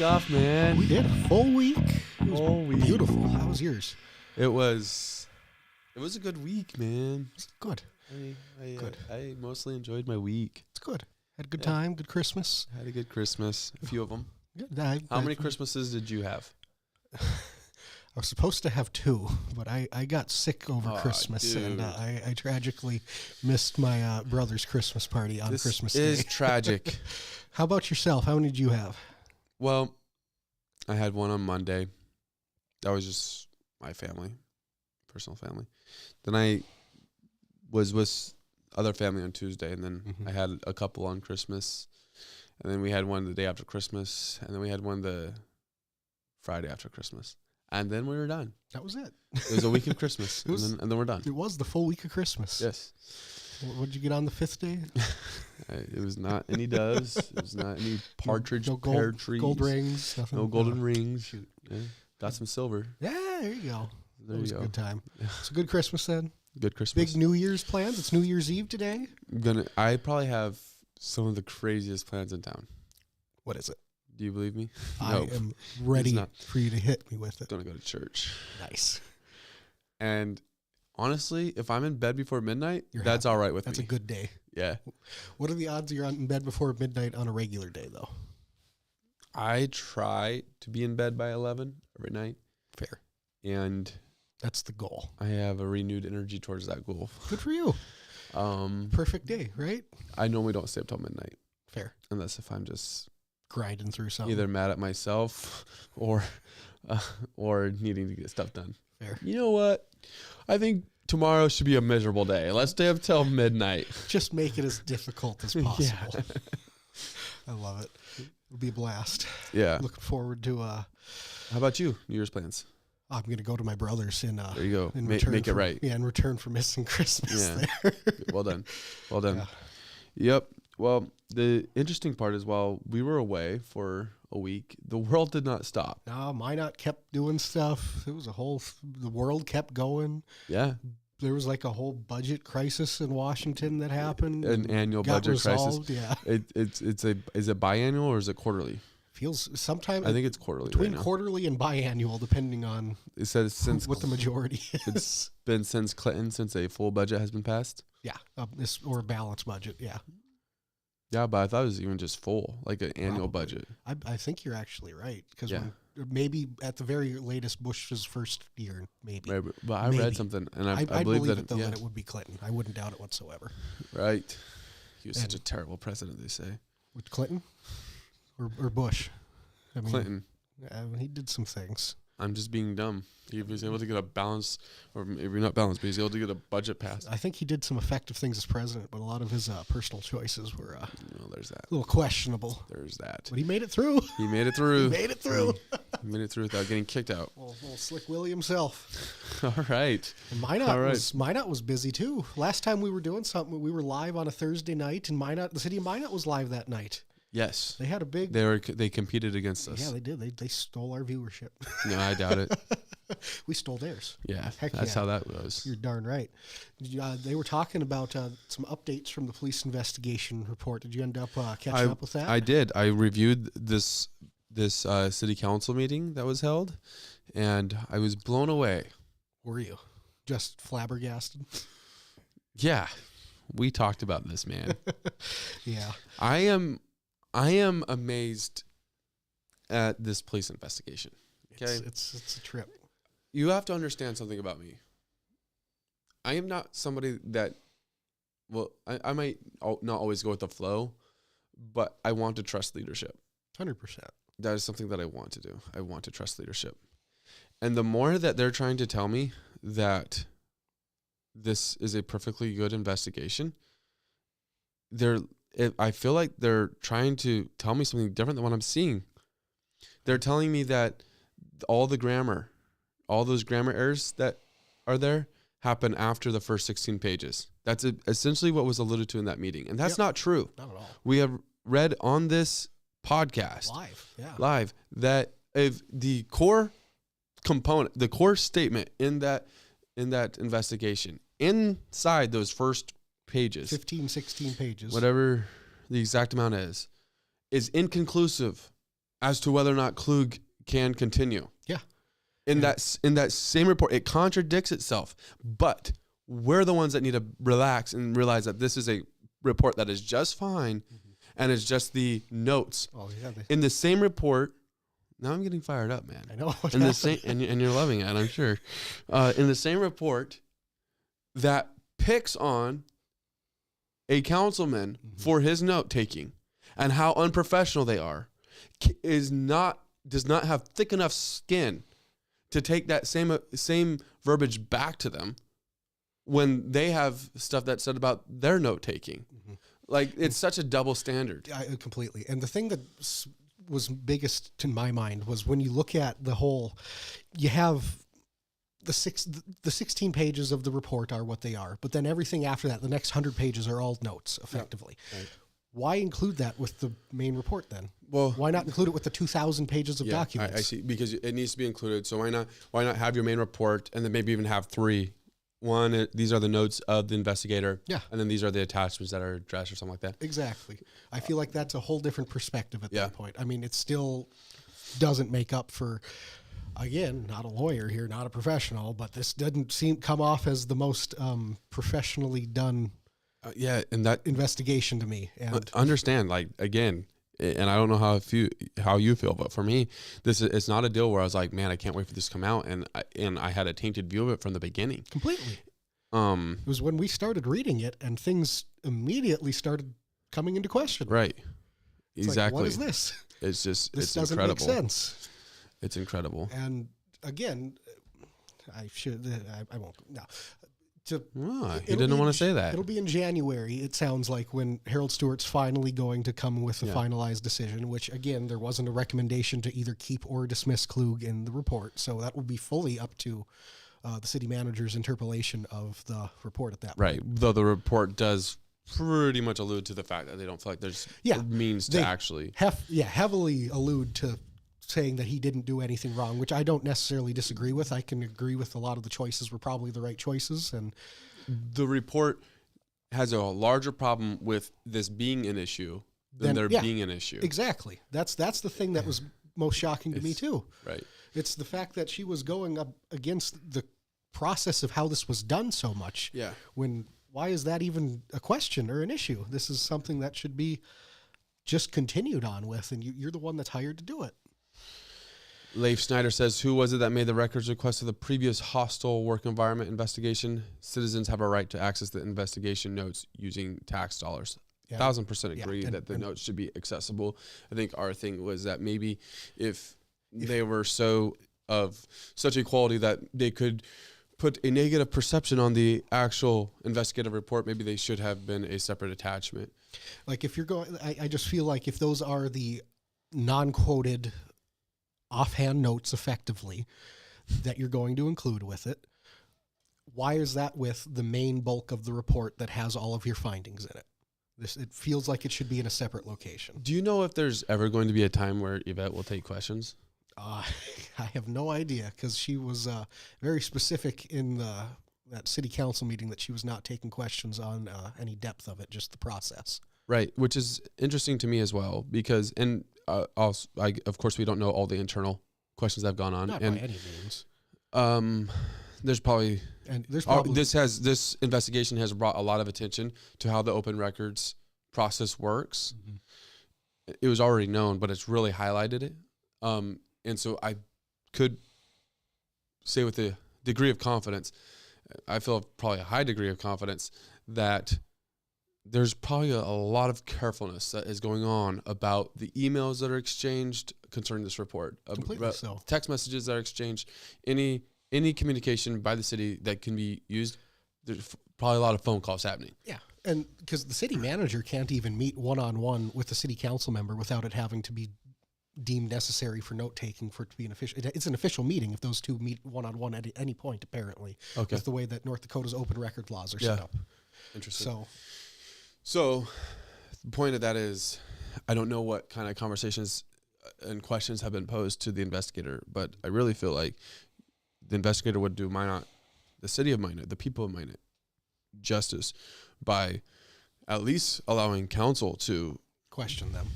off, man. We did. Full week. It was Whole week. beautiful. How was yours? It was a good week, man. It's good. Good. I mostly enjoyed my week. It's good. Had a good time. Good Christmas. Had a good Christmas. A few of them. Good. How many Christmases did you have? I was supposed to have 2, but I got sick over Christmas, dude. and I tragically missed my brother's Christmas party on Christmas Day. This is tragic. How about yourself? How many did you have? Well, I had one on Monday. That was just my family, personal family. Then I was with other family on Tuesday, and then I had a couple on Christmas, and then we had one the day after Christmas, and then we had one the Friday after Christmas. And then we were done. That was it. It was a week of Christmas, and then we're done. It was the full week of Christmas. Yes. What did you get on the 5th day? It was not any doves. It was not any partridge, no pear trees. Gold rings. Nothing. No golden rings. Shoot. Yeah. Got some silver. Yeah, there you go. There It was you a go. good time. It's a good Christmas then. Good Christmas. Big New Year's plans. It's New Year's Eve today. I probably have some of the craziest plans in town. What is it? Do you believe me? I No. am ready not. for you to hit me with it. Gonna go to church. Nice. And honestly, if I'm in bed before midnight, You're that's happy. all right with That's me. a good day. Yeah. What are the odds you're in bed before midnight on a regular day, though? I try to be in bed by 11 every night. Fair. And That's the goal. I have a renewed energy towards that goal. Good for you. Perfect day, right? I normally don't stay up till midnight. Fair. Unless if I'm just Grinding through something. either mad at myself or needing to get stuff done. Fair. You know what? I think tomorrow should be a miserable day. Let's stay up till midnight. Just make it as difficult as possible. I love it. It'll be a blast. Yeah. Looking forward to How about you? New Year's plans? I'm going to go to my brother's in There you go. in Make return it for, right. Yeah, in return for missing Christmas Yeah. there. Well done. Well done. Yeah. Yep. Well, the interesting part is while we were away for a week, the world did not stop. No, Minot kept doing stuff. It was the world kept going. Yeah. There was like a whole budget crisis in Washington that happened. An annual got budget resolved, crisis. Yeah. Is it biannual or is it quarterly? Feels sometimes I think it's quarterly. between right now. quarterly and biannual, depending on It says since what the majority is. it's been since Clinton since a full budget has been passed. Yeah, or a balanced budget. Yeah, Yeah, but I thought it was even just full, like an annual Probably. budget. I think you're actually right because Yeah. maybe at the very latest Bush's first year, maybe. Right, but I Maybe. read something, and I I believe believe that it though yeah, that it would be Clinton. I wouldn't doubt it whatsoever. right. He was such And- a terrible president. They say With Clinton or Bush. I mean, Clinton. he did some things. I'm just being dumb. He was able to get a balance, or maybe not balance, but he's able to get a budget passed. I think he did some effective things as president, but a lot of his personal choices were Well, there's that. a little questionable. There's that. But he made it through. He made it through. He made it through. He made it through without getting kicked out. Little Slick Willie himself. All right. And Minot All right. Minot was busy too. Last time we were doing something, we were live on a Thursday night, and the city of Minot was live that night. Yes. They had a big. They competed against us. Yeah, they did. They stole our viewership. No, I doubt it. We stole theirs. Yeah, Heck that's yeah. how that goes. You're darn right. They were talking about some updates from the police investigation report. Did you end up catching up with that? I did. I reviewed this city council meeting that was held, and I was blown away. Were you just flabbergasted? Yeah, we talked about this, man. Yeah. I am amazed at this police investigation. Okay, It's a trip. you have to understand something about me. I am not somebody that, well, I might not always go with the flow, but I want to trust leadership. 100%. That is something that I want to do. I want to trust leadership. And the more that they're trying to tell me that this is a perfectly good investigation, I feel like they're trying to tell me something different than what I'm seeing. They're telling me that all those grammar errors that are there happen after the first 16 pages. That's essentially what was alluded to in that meeting. And that's not true. Not at all. We have read on this podcast Live. that if the core component, the core statement in that investigation, inside those first pages, 15, 16 pages. whatever the exact amount is inconclusive as to whether or not Klug can continue. Yeah. In that same report, it contradicts itself. But we're the ones that need to relax and realize that this is a report that is just fine, and it's just the notes. Oh yeah. In the same report, now I'm getting fired up, man. I know. In the same, and you're loving it, I'm sure. In the same report that picks on a councilman for his note taking and how unprofessional they are, does not have thick enough skin to take that same verbiage back to them when they have stuff that's said about their note taking. Like, it's such a double standard. Completely. And the thing that was biggest in my mind was when you look at the whole, you have the 16 pages of the report are what they are, but then everything after that, the next 100 pages are all notes effectively. Yep. Right. Why include that with the main report then? Well, why not include it with the 2,000 pages of documents? I see, because it needs to be included. So why not have your main report and then maybe even have three? One, these are the notes of the investigator. Yeah. And then these are the attachments that are addressed or something like that. Exactly. I feel like that's a whole different perspective at that point. I mean, it still doesn't make up for, again, not a lawyer here, not a professional, but this doesn't come off as the most professionally done and that investigation to me. And understand, like, again, and I don't know how you feel, but for me, it's not a deal where I was like, man, I can't wait for this to come out, and I had a tainted view of it from the beginning. Completely. It was when we started reading it, and things immediately started coming into question. Right. It's exactly. Like, what is this? It's just this it's doesn't incredible. make sense. It's incredible. And again, I won't. No. You didn't want to say that. It'll be in January, it sounds like, when Harold Stewart's finally going to come with a finalized decision, which, again, there wasn't a recommendation to either keep or dismiss Klug in the report. So that will be fully up to the city manager's interpolation of the report at that point. Right. Though the report does pretty much allude to the fact that they don't feel like there's means to actually. Heavily allude to saying that he didn't do anything wrong, which I don't necessarily disagree with. I can agree with a lot of the choices were probably the right choices. And the report has a larger problem with this being an issue than there being an issue. Exactly. That's the thing that was most shocking to me too. Right. It's the fact that she was going up against the process of how this was done so much. Yeah. Why is that even a question or an issue? This is something that should be just continued on with, and you're the one that's hired to do it. Leif Snyder says, who was it that made the records request of the previous hostile work environment investigation? Citizens have a right to access the investigation notes using tax dollars. 1,000% agree that the notes should be accessible. I think our thing was that maybe if they were of such a quality that they could put a negative perception on the actual investigative report, maybe they should have been a separate attachment. Like, if you're going, I just feel like if those are the non-quoted offhand notes effectively that you're going to include with it, why is that with the main bulk of the report that has all of your findings in it? It feels like it should be in a separate location. Do you know if there's ever going to be a time where Yvette will take questions? I have no idea, because she was very specific in that city council meeting that she was not taking questions on any depth of it, just the process. Right, which is interesting to me as well, because of course, we don't know all the internal questions that have gone on. Not by any means. This investigation has brought a lot of attention to how the open records process works. Mm-hmm. It was already known, but it's really highlighted it. And so I could say with a degree of confidence, I feel probably a high degree of confidence that there's probably a lot of carefulness that is going on about the emails that are exchanged concerning this report. Completely so. Text messages that are exchanged, any communication by the city that can be used. There's probably a lot of phone calls happening. Yeah, and because the city manager can't even meet one-on-one with the city council member without it having to be deemed necessary for note-taking for it to be an official. It's an official meeting if those two meet one-on-one at any point, apparently. Okay. With the way that North Dakota's open record laws are set up. Interesting. So the point of that is, I don't know what kind of conversations and questions have been posed to the investigator, but I really feel like the investigator would do Minot, the city of Minot, the people of Minot, justice by at least allowing council to question them.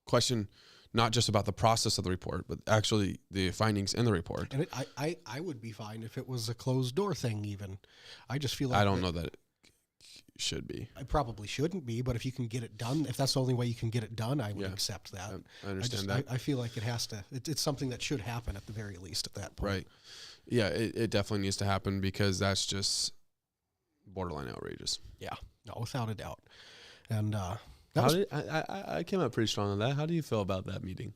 Question not just about the process of the report, but actually the findings in the report. And I would be fine if it was a closed door thing even. I just feel like I don't know that it should be. I probably shouldn't be, but if you can get it done, if that's the only way you can get it done, I would accept that. I understand that. I feel like it has to, it's something that should happen at the very least at that point. Right. Yeah, it definitely needs to happen because that's just borderline outrageous. Yeah, no, without a doubt. And I came out pretty strong on that. How do you feel about that meeting?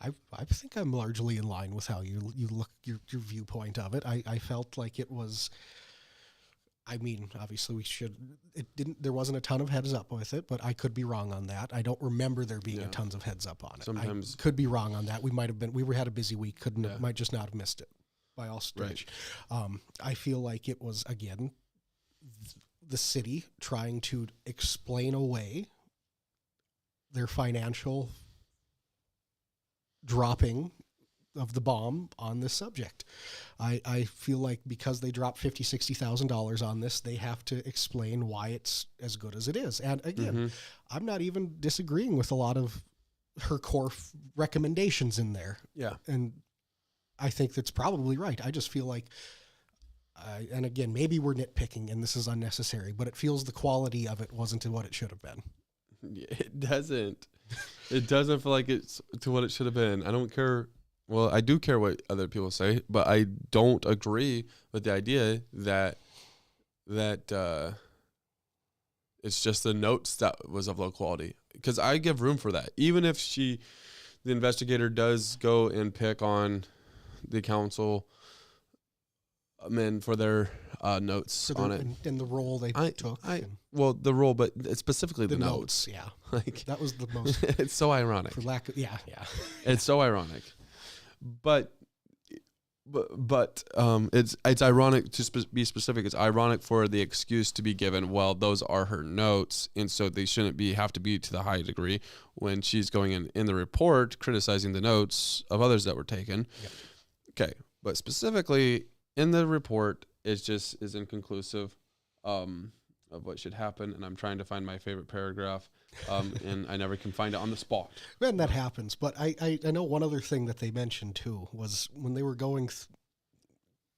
I think I'm largely in line with how you look your viewpoint of it. I felt like it was. I mean, obviously there wasn't a ton of heads up with it, but I could be wrong on that. I don't remember there being a tons of heads up on it. Sometimes I could be wrong on that. We had a busy week. Might just not have missed it by all stretch. Right. I feel like it was, again, the city trying to explain away their financial dropping of the bomb on this subject. I feel like because they dropped $50,000-$60,000 on this, they have to explain why it's as good as it is. And again, I'm not even disagreeing with a lot of her core recommendations in there. Yeah. And I think that's probably right. I just feel like, and again, maybe we're nitpicking and this is unnecessary, but it feels the quality of it wasn't to what it should have been. It doesn't. It doesn't feel like it's to what it should have been. I don't care. Well, I do care what other people say, but I don't agree with the idea that it's just the notes that was of low quality. Because I give room for that. Even if the investigator does go and pick on the council men for their notes on it. And the role they took. Well, the role, but specifically the notes. Yeah. Like, that was the most. It's so ironic. For lack of, yeah. It's so ironic. But it's ironic to be specific. It's ironic for the excuse to be given. Well, those are her notes, and so they shouldn't have to be to the high degree when she's going in the report criticizing the notes of others that were taken. Yep. Okay, but specifically in the report, it just is inconclusive of what should happen, and I'm trying to find my favorite paragraph. And I never can find it on the spot. And that happens. But I know one other thing that they mentioned too was when they were going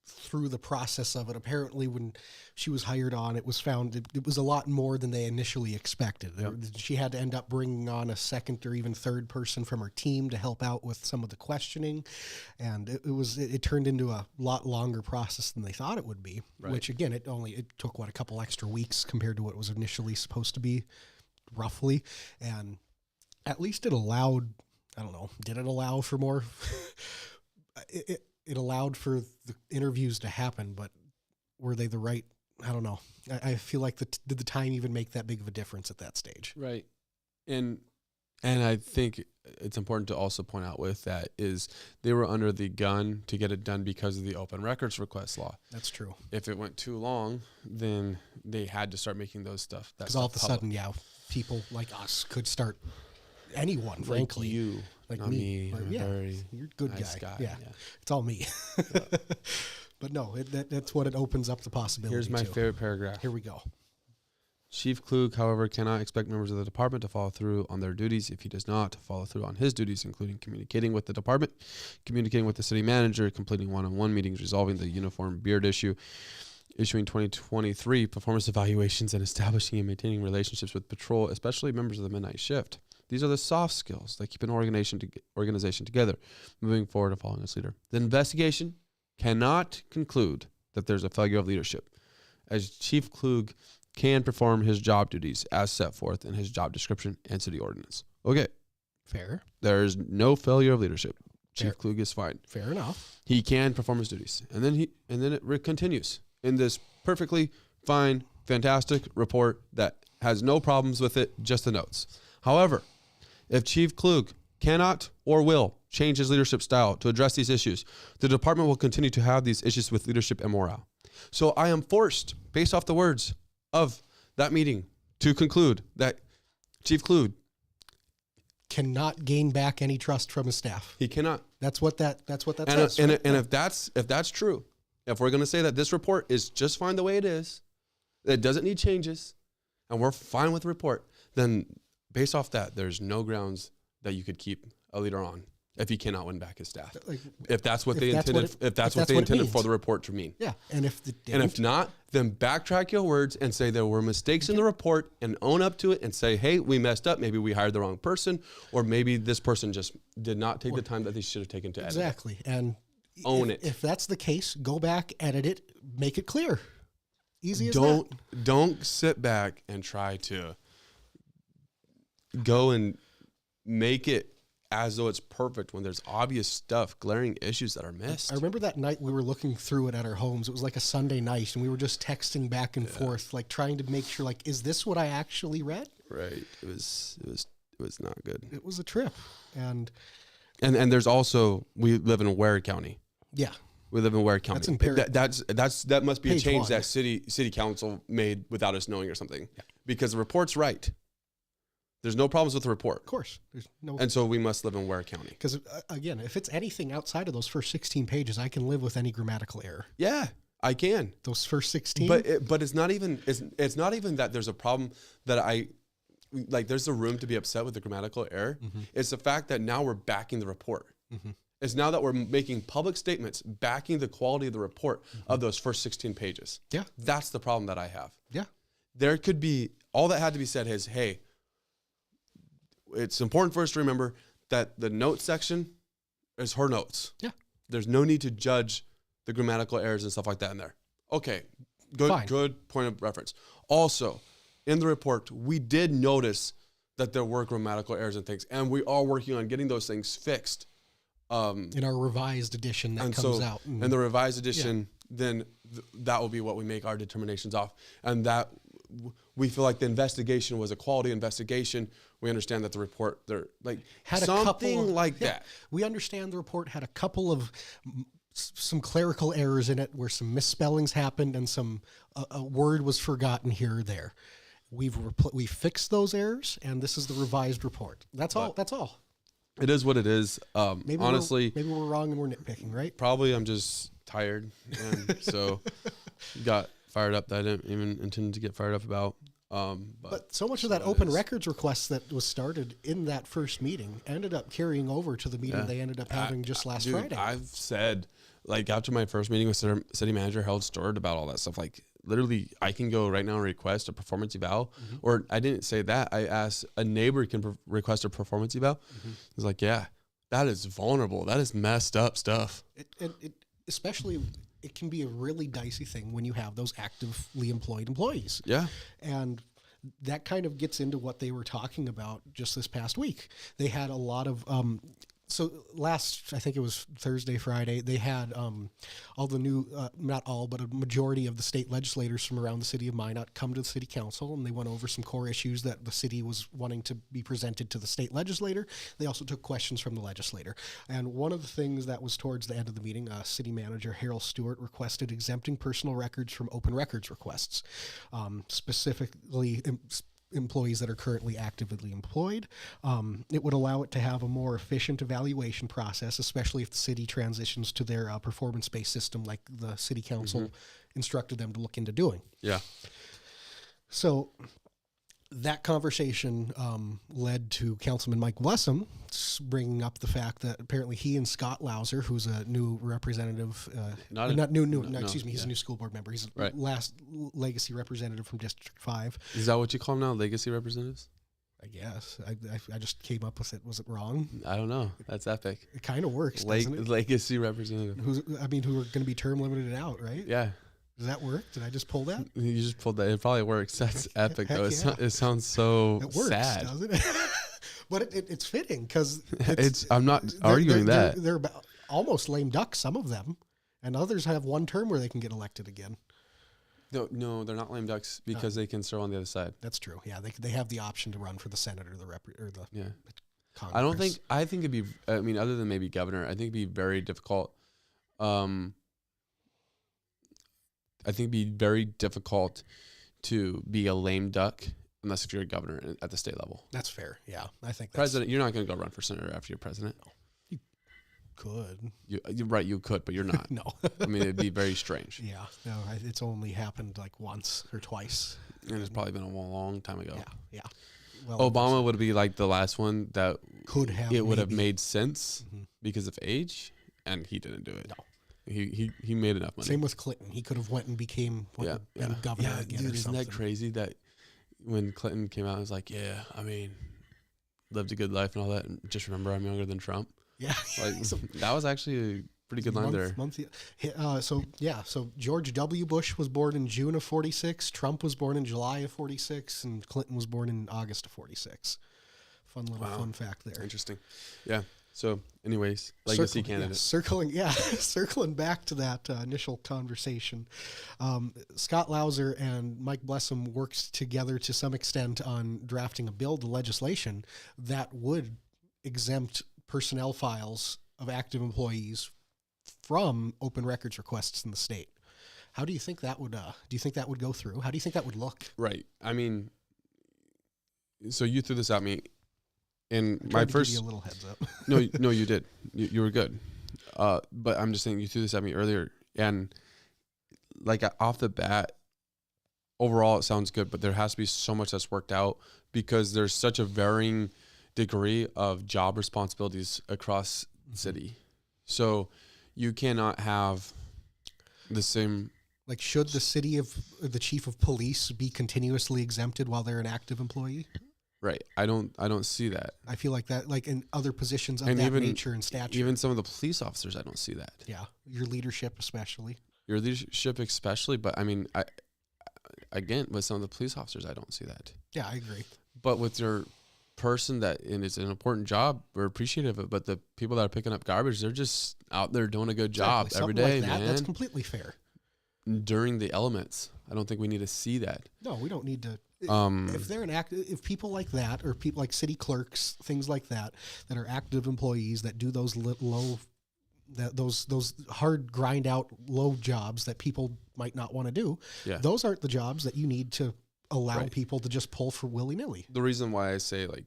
through the process of it, apparently when she was hired on, it was found it was a lot more than they initially expected. Yep. She had to end up bringing on a second or even third person from her team to help out with some of the questioning. And it turned into a lot longer process than they thought it would be, right. Which again, it took a couple extra weeks compared to what was initially supposed to be, roughly. And at least it allowed, I don't know, did it allow for more? It allowed for the interviews to happen, but were they the right? I don't know. I feel like did the time even make that big of a difference at that stage? Right. And I think it's important to also point out with that is they were under the gun to get it done because of the open records request law. That's true. If it went too long, then they had to start making those stuff. Because all of a sudden, people like us could start. Anyone, frankly, like you, like not me. Very you're a good nice guy. guy. Yeah, it's all me. But no, that's what it opens up the possibility. Here's my favorite paragraph. Here we go. Chief Klug, however, cannot expect members of the department to follow through on their duties if he does not follow through on his duties, including communicating with the department, communicating with the city manager, completing one-on-one meetings, resolving the uniform beard issue, issuing 2023 performance evaluations, and establishing and maintaining relationships with patrol, especially members of the midnight shift. These are the soft skills that keep an organization together, moving forward and following its leader. The investigation cannot conclude that there's a failure of leadership, as Chief Klug can perform his job duties as set forth in his job description and city ordinance. Okay. Fair. There is no failure of leadership. Chief Klug is fine. Fair enough. He can perform his duties. And then it continues in this perfectly fine, fantastic report that has no problems with it, just the notes. However, if Chief Klug cannot or will change his leadership style to address these issues, the department will continue to have these issues with leadership and morale. So I am forced, based off the words of that meeting, to conclude that Chief Klug cannot gain back any trust from his staff. He cannot. That's what that and says. And if that's true, if we're going to say that this report is just fine the way it is, it doesn't need changes, and we're fine with the report, then based off that, there's no grounds that you could keep later on if he cannot win back his staff. Like, If that's what if they that's intended, what it- if that's if what they that's what it intended for means. the report to mean. Yeah. And if the And if not, then backtrack your words and say there were mistakes in the report and own up to it and say, hey, we messed up. Maybe we hired the wrong person, or maybe this person just did not take the time that they should have taken to edit it. exactly. And Own if, it. If that's the case, go back, edit it, make it clear. Easy as Don't sit back and try to go and make it as though it's perfect when there's obvious stuff, glaring issues that are missed. I remember that night we were looking through it at our homes. It was like a Sunday night, and we were just texting back and forth, like trying to make sure, like, is this what I actually read? Right. It was not good. It was a trip, and there's also, we live in Ware County. yeah, We live in Ware County. That's imperative. That must be a Page change one. that city council made without us knowing or something. Yeah. Because the report's right. There's no problems with the report. of course, there's no. And so we must live in Ware County. Because again, if it's anything outside of those first 16 pages, I can live with any grammatical error. Yeah, I can. Those first 16, But it's not even that there's a problem that there's a room to be upset with the grammatical error. Mm-hmm. It's the fact that now we're backing the report. It's now that we're making public statements backing the quality of the report of those first 16 pages. Yeah. That's the problem that I have. yeah, There could be, all that had to be said is, hey, it's important for us to remember that the notes section is her notes. Yeah. There's no need to judge the grammatical errors and stuff like that in there. Okay. Fine. Good point of reference. Also, in the report, we did notice that there were grammatical errors and things, and we are working on getting those things fixed. in our revised edition that And comes so, out. in the revised edition, then that will be what we make our determinations off. And that we feel like the investigation was a quality investigation. We understand that the report, had something a couple like that. We understand the report had a couple of some clerical errors in it where some misspellings happened and some a word was forgotten here or there. We fixed those errors, and this is the revised report. That's all. That's all. It is what it is. Maybe Honestly, maybe we're wrong and we're nitpicking, right? probably I'm just tired, and so got fired up that I didn't even intend to get fired up about. But so much of that open records request that was started in that first meeting ended up carrying over to the meeting they ended up having just last Friday. I've said, after my first meeting with city manager Harold Stewart about all that stuff, literally I can go right now and request a performance eval, or I didn't say that. I asked a neighbor can request a performance eval. He's like, yeah, that is vulnerable. That is messed up stuff. Especially, it can be a really dicey thing when you have those actively employed employees. Yeah. And that kind of gets into what they were talking about just this past week. They had a lot of, so last, I think it was Thursday, Friday, they had all the new, not all, but a majority of the state legislators from around the city of Minot come to the city council, and they went over some core issues that the city was wanting to be presented to the state legislator. They also took questions from the legislator. And one of the things that was towards the end of the meeting, city manager Harold Stewart requested exempting personal records from open records requests, specifically employees that are currently actively employed. It would allow it to have a more efficient evaluation process, especially if the city transitions to their performance-based system like the city council instructed them to look into doing. Yeah. So that conversation led to Councilman Mike Blessum bringing up the fact that apparently he and Scott Lauser, who's a new representative, he's a new school board member. He's last legacy representative from District 5. Is that what you call them now, legacy representatives? I guess. I just came up with it. Was it wrong? I don't know. That's epic. It kind of works, doesn't it? Legacy representative. Who are going to be term limited out, right? Yeah. Does that work? Did I just pull that? You just pulled that. It probably works. That's epic, though. Yeah. It sounds so It works, sad. doesn't it? But it's fitting because I'm not arguing that. They're almost lame ducks, some of them, and others have one term where they can get elected again. No, they're not lame ducks because they can serve on the other side. That's true. Yeah, they have the option to run for the Senate or the Congress. I think it'd be. I mean, other than maybe governor, I think it'd be very difficult. I think it'd be very difficult to be a lame duck unless if you're a governor at the state level. That's fair. Yeah, I think president. You're not going to go run for senator after you're president. No. You could. You're right. You could, but you're not. No. I mean, it'd be very strange. Yeah. No, it's only happened like once or twice. And it's probably been a long time ago. Yeah. well, Obama would be like the last one that could have it would have maybe. made sense Mhm. because of age, and he didn't do it. No. He made enough money. Same with Clinton. He could have went and became governor again dude, or isn't something. that crazy that when Clinton came out, it was like, yeah, I mean, lived a good life and all that, and just remember I'm younger than Trump. Yeah. Like that was actually a pretty good line there. So George W. Bush was born in June of 46. Trump was born in July of 46, and Clinton was born in August of 46. Fun fact there. Interesting. Yeah. So, anyways, legacy candidate. Circling back to that initial conversation, Scott Lauser and Mike Blessum worked together to some extent on drafting a bill to legislation that would exempt personnel files of active employees from open records requests in the state. How do you think that would? Do you think that would go through? How do you think that would look? Right. I mean, so you threw this at me. And my first, give you a little heads up. no, you did. You were good. But I'm just saying, you threw this at me earlier, and like off the bat, overall it sounds good, but there has to be so much that's worked out because there's such a varying degree of job responsibilities across the city. So you cannot have the same. Like, should the chief of police be continuously exempted while they're an active employee? Right. I don't see that. I feel like that, like in other positions of and that even, nature and stature. Even some of the police officers, I don't see that. Yeah. Your leadership especially. Your leadership especially, but I mean, again, with some of the police officers, I don't see that. Yeah, I agree. But with your person and it's an important job, we're appreciative of it, but the people that are picking up garbage, they're just out there doing a good job every day, like that, man. That's completely fair. During the elements. I don't think we need to see that. No, we don't need to. If they're if people like that, or people like city clerks, things like that are active employees that do those those hard grind out low jobs that people might not want to do, those aren't the jobs that you need to allow people to just pull for willy-nilly. The reason why I say like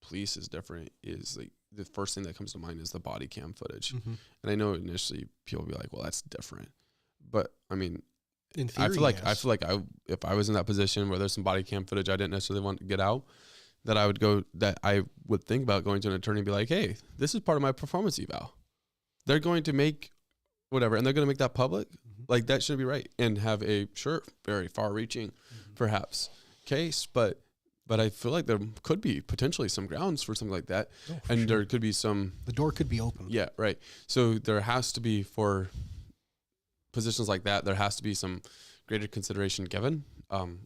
police is different is like the first thing that comes to mind is the body cam footage. Mm-hmm. And I know initially people will be like, well, that's different. But I mean, in theory, I feel like if I was in that position where there's some body cam footage I didn't necessarily want to get out, that I would think about going to an attorney and be like, hey, this is part of my performance eval. They're going to make whatever, and they're going to make that public. Mm-hmm. Like that should be right, and have a very far-reaching, perhaps case, but I feel like there could be potentially some grounds for something like that, and there could be some. The door could be open. Yeah, right. So there has to be for positions like that, there has to be some greater consideration given,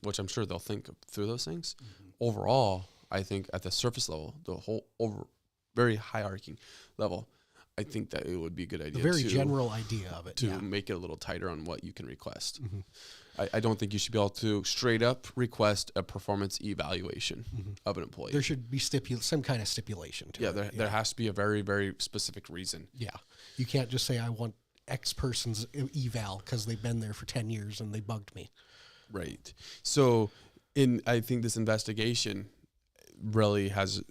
which I'm sure they'll think through those things. Mm-hmm. Overall, I think at the surface level, the whole very hierarchy level, I think that it would be a good idea. A very general idea of it. To make it a little tighter on what you can request. Mm-hmm. I don't think you should be able to straight up request a performance evaluation of an employee. There should be some kind of stipulation to it. There has to be a very, very specific reason. Yeah. You can't just say, I want X person's eval because they've been there for 10 years and they bugged me. Right. So I think this investigation really has,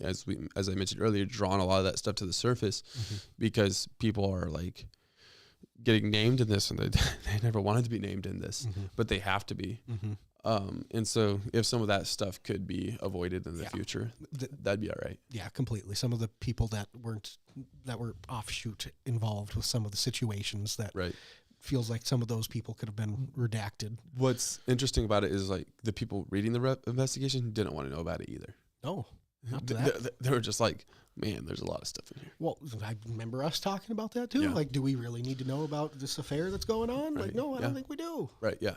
as I mentioned earlier, drawn a lot of that stuff to the surface because people are like getting named in this and they never wanted to be named in this, but they have to be. And so if some of that stuff could be avoided in the future, that'd be all right. Yeah, completely. Some of the people that were offshoot involved with some of the situations that feels like some of those people could have been redacted. What's interesting about it is like the people reading the investigation didn't want to know about it either. No, not that. They were just like, man, there's a lot of stuff in here. Well, I remember us talking about that too. Yeah. Like, do we really need to know about this affair that's going on? Right. Like, no, I don't think we do. Right, yeah.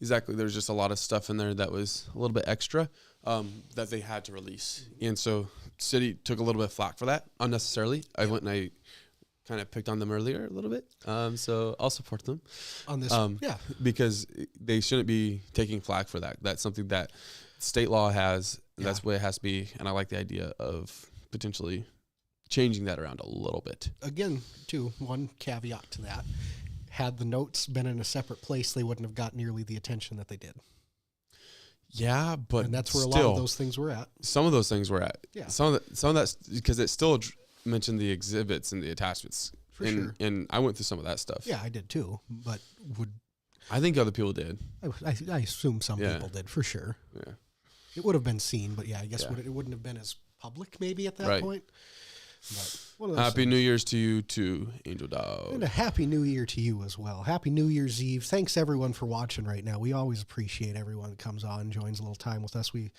Exactly. There's just a lot of stuff in there that was a little bit extra that they had to release. And so city took a little bit of flack for that unnecessarily. I went and I kind of picked on them earlier a little bit. So I'll support them on this. Because they shouldn't be taking flack for that. That's something that state law has. And that's what it has to be. And I like the idea of potentially changing that around a little bit. Again, too, one caveat to that. Had the notes been in a separate place, they wouldn't have got nearly the attention that they did. Yeah, but and that's where a lot of those things were at. Some of those things were at. Yeah. Some of that's because it still mentioned the exhibits and the attachments. For sure. And I went through some of that stuff. Yeah, I did too. But I think other people did. I assume some people did for sure. Yeah. It would have been seen, but yeah, I guess Yeah. it wouldn't have been as public maybe at that Right. point. But one of those Happy things. New Year's to you too, Angel Dog. And a happy new year to you as well. Happy New Year's Eve. Thanks everyone for watching right now. We always appreciate everyone that comes on, joins a little time with us. We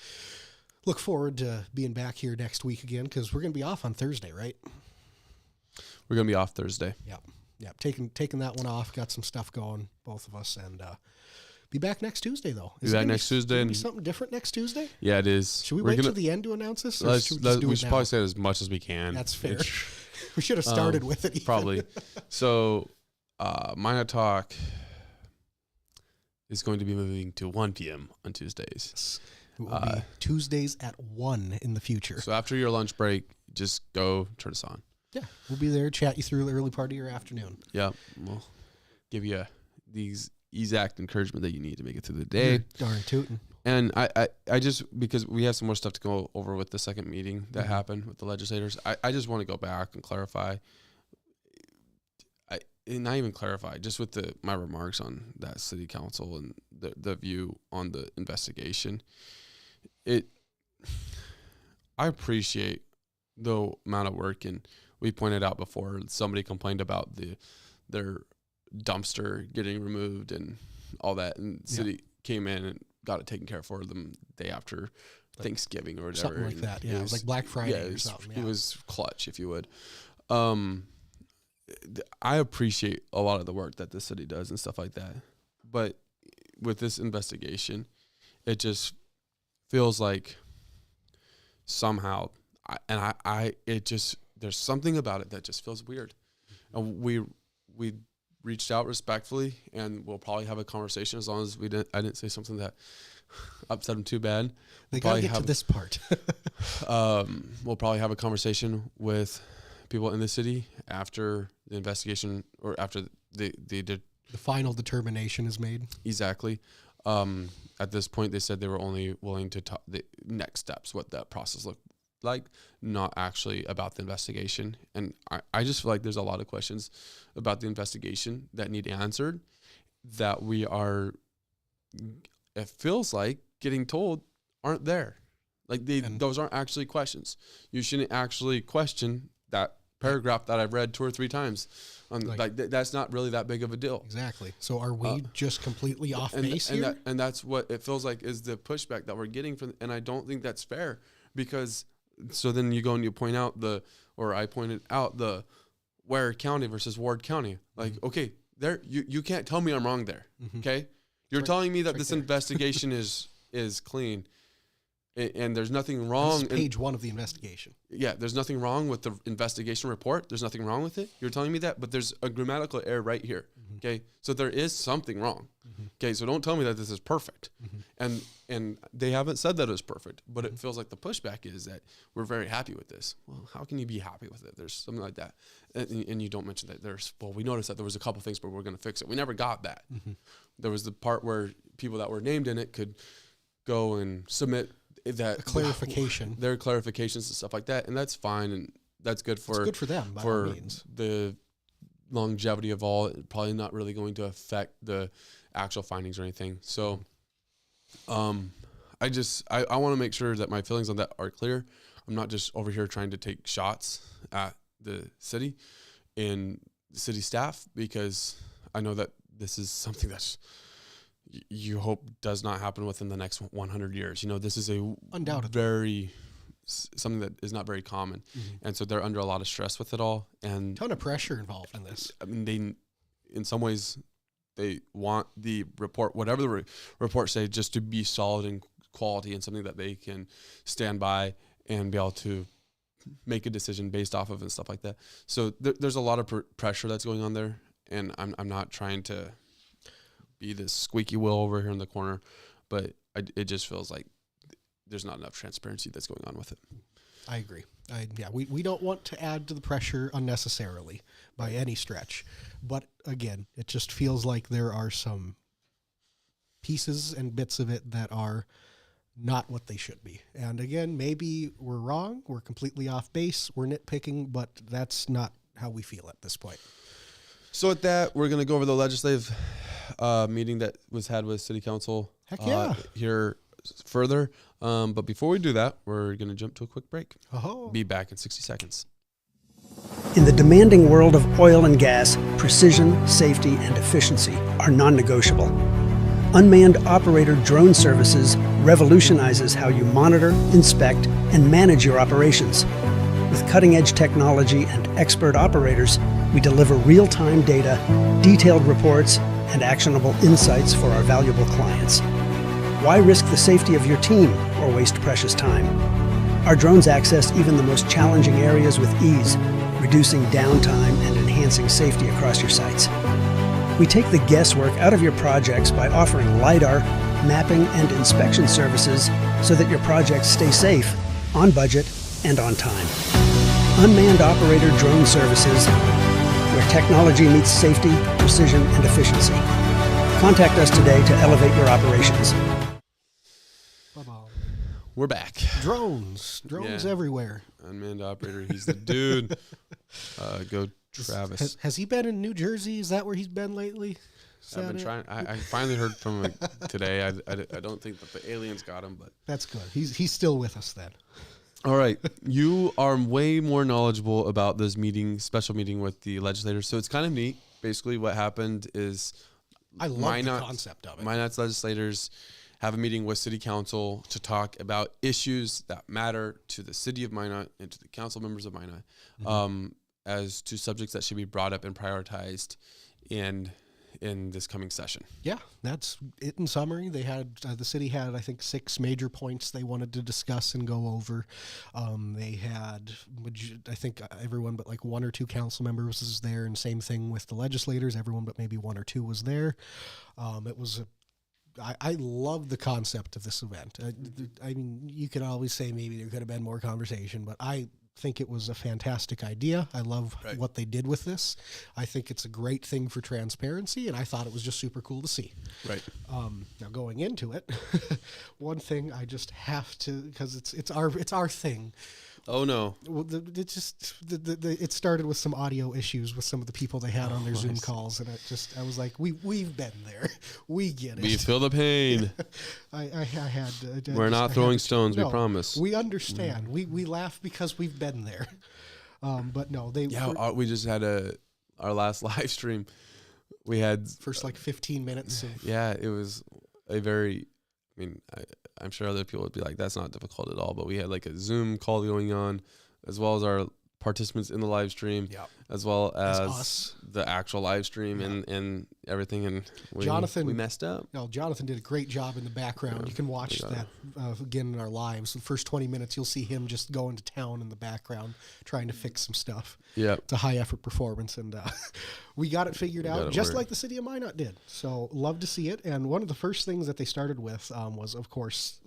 look forward to being back here next week again because we're going to be off on Thursday, right? We're gonna be off Thursday. Yep. Taking that one off. Got some stuff going, both of us, and be back next Tuesday though. Be back next Tuesday. Be something different next Tuesday? Yeah, it is. Should we wait till the end to announce this? Or We should we just do it should now? probably say it as much as we can. That's fair. We should have started with it. Even. Probably. So, Minot Talk is going to be moving to 1 p.m. on Tuesdays. It will be Tuesdays at 1 in the future. So after your lunch break, just go turn us on. Yeah, we'll be there, chat you through the early part of your afternoon. Yeah, we'll give you these exact encouragement that you need to make it through the day. You're darn tootin'. And I just, because we have some more stuff to go over with the second meeting that happened with the legislators, I just want to go back and clarify. And not even clarify, just with my remarks on that city council and the view on the investigation. I appreciate the amount of work, and we pointed out before, somebody complained about their dumpster getting removed and all that, and city came in and got it taken care of for them the day after Thanksgiving or whatever. Something like that, yeah. It was like Black Friday or something. Yeah. It was clutch, if you would. I appreciate a lot of the work that the city does and stuff like that. But with this investigation, it just feels like somehow, there's something about it that just feels weird. And we reached out respectfully, and we'll probably have a conversation, as long as I didn't say something that upset them too bad. They got to get to this part. We'll probably have a conversation with people in the city after the investigation, or after the final determination is made. Exactly. At this point, they said they were only willing to talk the next steps, what that process looked like, not actually about the investigation. And I just feel like there's a lot of questions about the investigation that need answered, that we are, it feels like, getting told aren't there. Like those aren't actually questions. You shouldn't actually question that paragraph that I've read 2 or 3 times. That's not really that big of a deal. Exactly. So are we just completely off base here? And that's what it feels like is the pushback that we're getting from, and I don't think that's fair, because so then you go and you point out I pointed out the Ware County versus Ward County. Like, okay, there you can't tell me I'm wrong there. Okay? You're telling me that this investigation is clean. And there's nothing wrong. This is page 1 of the investigation. Yeah, there's nothing wrong with the investigation report. There's nothing wrong with it. You're telling me that, but there's a grammatical error right here. Okay, so there is something wrong. Okay, so don't tell me that this is perfect. And they haven't said that it was perfect, but it feels like the pushback is that we're very happy with this. Well, how can you be happy with it? There's something like that, and you don't mention that we noticed that there was a couple things, but we're going to fix it. We never got that. There was the part where people that were named in it could go and submit that clarification, their clarifications and stuff like that, and that's fine, and that's good for them by for all means. The longevity of all. Probably not really going to affect the actual findings or anything. So, I want to make sure that my feelings on that are clear. I'm not just over here trying to take shots at the city and city staff, because I know that this is something that's you hope does not happen within the next 100 years. This is undoubtedly something that is not very common. And so they're under a lot of stress with it all. And ton of pressure involved in this. I mean, in some ways, they want the report, whatever the report say, just to be solid in quality and something that they can stand by and be able to make a decision based off of and stuff like that. So there's a lot of pressure that's going on there. And I'm not trying to be this squeaky wheel over here in the corner, but it just feels like there's not enough transparency that's going on with it. I agree. We don't want to add to the pressure unnecessarily by any stretch, but again, it just feels like there are some pieces and bits of it that are not what they should be. And again, maybe we're wrong, we're completely off base, we're nitpicking, but that's not how we feel at this point. So with that, we're going to go over the legislative meeting that was had with City Council Heck yeah. here further. But before we do that, we're going to jump to a quick break. Oh. Be back in 60 seconds. In the demanding world of oil and gas, precision, safety, and efficiency are non-negotiable. Unmanned operator drone services revolutionizes how you monitor, inspect, and manage your operations. With cutting-edge technology and expert operators, we deliver real-time data, detailed reports, and actionable insights for our valuable clients. Why risk the safety of your team or waste precious time? Our drones access even the most challenging areas with ease, reducing downtime and enhancing safety across your sites. We take the guesswork out of your projects by offering LiDAR, mapping, and inspection services so that your projects stay safe, on budget, and on time. Unmanned operator drone services, where technology meets safety, precision, and efficiency. Contact us today to elevate your operations. We're back. Drones everywhere. Unmanned operator, he's the dude. Go Travis. Has he been in New Jersey? Is that where he's been lately? I've been trying. I finally heard from him today. I don't think that the aliens got him, but that's good. He's still with us then. All right. You are way more knowledgeable about this special meeting with the legislators. So it's kind of neat. Basically what happened is I love the concept of it. Minot's legislators have a meeting with city council to talk about issues that matter to the city of Minot and to the council members of Minot, as to subjects that should be brought up and prioritized in this coming session. Yeah, that's it in summary. They had the city had, I think, 6 major points they wanted to discuss and go over. They had, I think, everyone but like 1 or 2 council members was there, and same thing with the legislators. Everyone but maybe 1 or 2 was there. It was I love the concept of this event. I mean, you could always say maybe there could have been more conversation, but I think it was a fantastic idea. I love what they did with this. I think it's a great thing for transparency, and I thought it was just super cool to see. Right. Now going into it, one thing I just have to, because it's our thing. Oh no! Well, it started with some audio issues with some of the people they had on their Zoom calls, and I was like, we've been there, we get it, we feel the pain. I had. We're not throwing stones. We promise. We understand. We laugh because we've been there. But no, we just had our last live stream. We had first like 15 minutes. It was a very. I mean, I'm sure other people would be like, that's not difficult at all. But we had like a Zoom call going on, as well as our participants in the live stream, as well as us. The actual live stream and everything. And we messed up. No, Jonathan did a great job in the background. You can watch that again in our lives. The first 20 minutes, you'll see him just going to town in the background, trying to fix some stuff. Yeah, it's a high effort performance, and we got it figured out just like the city of Minot did. So love to see it. And one of the first things that they started with was, of course,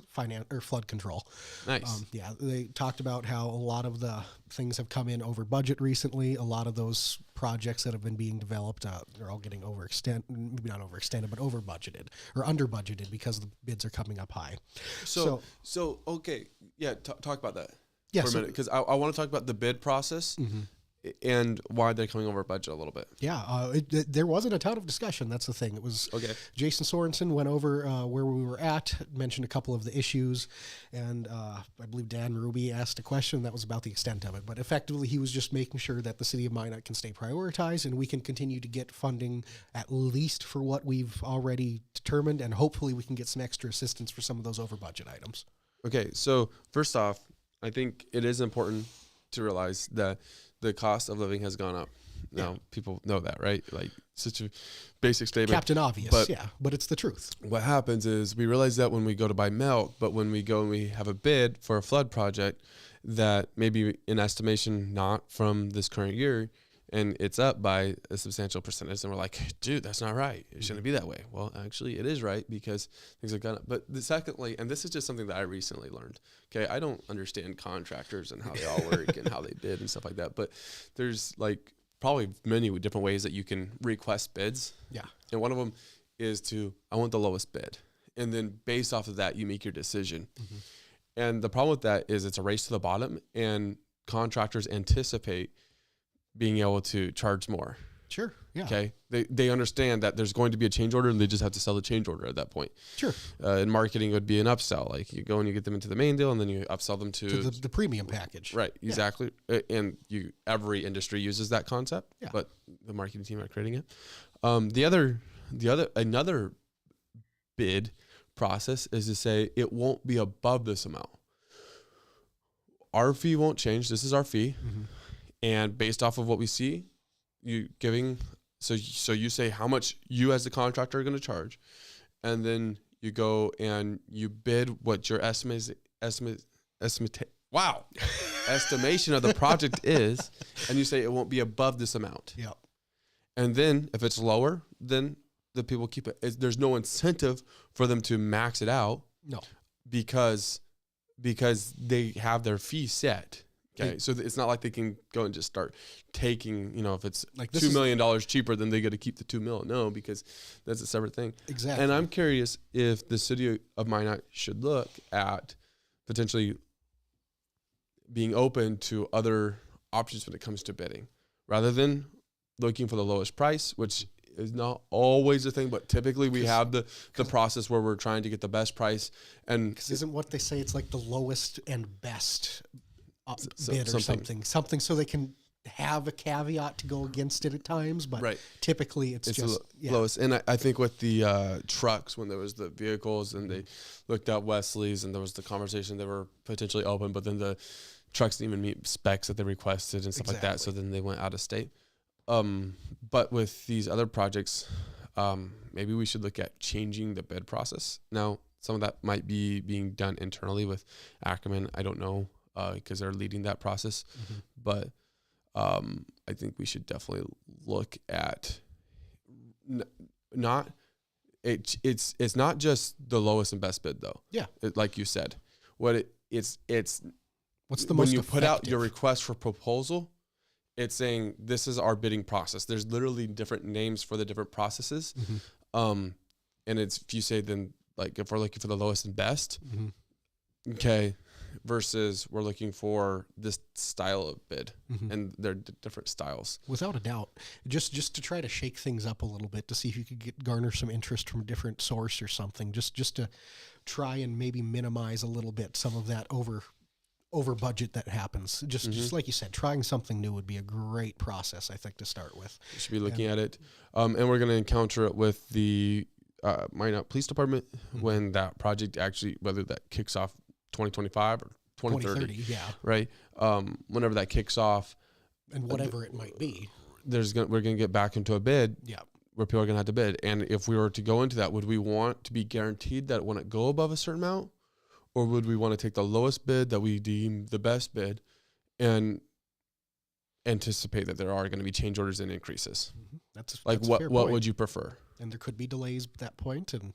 flood control. Nice. They talked about how a lot of the things have come in over budget recently. A lot of those projects that have been being developed, they're all getting maybe not overextended, but over budgeted or under budgeted because the bids are coming up high. So okay, talk about that for a minute, because I want to talk about the bid process. Mm-hmm. And why they're coming over budget a little bit. Yeah, there wasn't a ton of discussion. That's the thing. It was Jason Sorensen went over where we were at, mentioned a couple of the issues, and I believe Dan Ruby asked a question that was about the extent of it. But effectively, he was just making sure that the city of Minot can stay prioritized and we can continue to get funding at least for what we've already determined, and hopefully we can get some extra assistance for some of those over budget items. Okay, so first off, I think it is important to realize that the cost of living has gone up. Now, people know that, right? Like, such a basic statement. Captain Obvious, but it's the truth. What happens is we realize that when we go to buy milk, but when we go and we have a bid for a flood project that maybe in estimation not from this current year, and it's up by a substantial percentage, and we're like, dude, that's not right. It shouldn't be that way. Well, actually, it is right because things have gone up. But secondly, and this is just something that I recently learned, okay, I don't understand contractors and how they all work and how they bid and stuff like that, but there's like probably many different ways that you can request bids. Yeah. And one of them is I want the lowest bid. And then based off of that, you make your decision. Mm-hmm. And the problem with that is it's a race to the bottom, and contractors anticipate being able to charge more. Sure. Yeah. Okay. They understand that there's going to be a change order and they just have to sell the change order at that point. Sure. In marketing, it would be an upsell. Like you go and you get them into the main deal and then you upsell them to the premium package. Right. Exactly. And every industry uses that concept, Yeah. but the marketing team are creating it. Another bid process is to say it won't be above this amount. Our fee won't change. This is our fee. Mm-hmm. And based off of what we see, so you say how much you as the contractor are going to charge, and then you go and you bid what your estimation of the project is, and you say it won't be above this amount. Yeah. And then if it's lower, then the people keep it. There's no incentive for them to max it out. No. Because they have their fee set. Okay, so it's not like they can go and just start taking, if it's like $2 million cheaper, then they got to keep the $2 million. No, because that's a separate thing. Exactly. And I'm curious if the city of Minot should look at potentially being open to other options when it comes to bidding, rather than looking for the lowest price, which is not always a thing, but typically we have the process where we're trying to get the best price. And because isn't what they say, it's like the lowest and best bid or something, so they can have a caveat to go against it at times, but typically it's just lowest. And I think with the trucks, when there was the vehicles and they looked at Wesley's and there was the conversation, they were potentially open, but then the trucks didn't even meet specs that they requested and stuff like that. So then they went out of state. But with these other projects, maybe we should look at changing the bid process. Now, some of that might be being done internally with Ackerman. I don't know, because they're leading that process. Mm-hmm. But I think we should definitely look at it's not just the lowest and best bid though. Yeah, like you said, it's what's the when most you effective? Put out your request for proposal. It's saying this is our bidding process. There's literally different names for the different processes. Mm-hmm. And it's, if you say then, like if we're looking for the lowest and best, mm-hmm. okay, versus we're looking for this style of bid, mm-hmm. and they're different styles. Without a doubt, just to try to shake things up a little bit, to see if you could garner some interest from a different source or something, just to try and maybe minimize a little bit some of that over budget that happens. Just like you said, trying something new would be a great process, I think, to start with. We should be looking at it. And we're going to encounter it with the Minot Police Department, mm-hmm. when that project actually, whether that kicks off 2025 or 2030, yeah, right? Whenever that kicks off, and whatever it might be, we're going to get back into a bid, yeah, where people are going to have to bid. And if we were to go into that, would we want to be guaranteed that it wouldn't go above a certain amount, or would we want to take the lowest bid that we deem the best bid, and anticipate that there are going to be change orders and increases? Mm-hmm. That's what would you prefer? And there could be delays at that point, and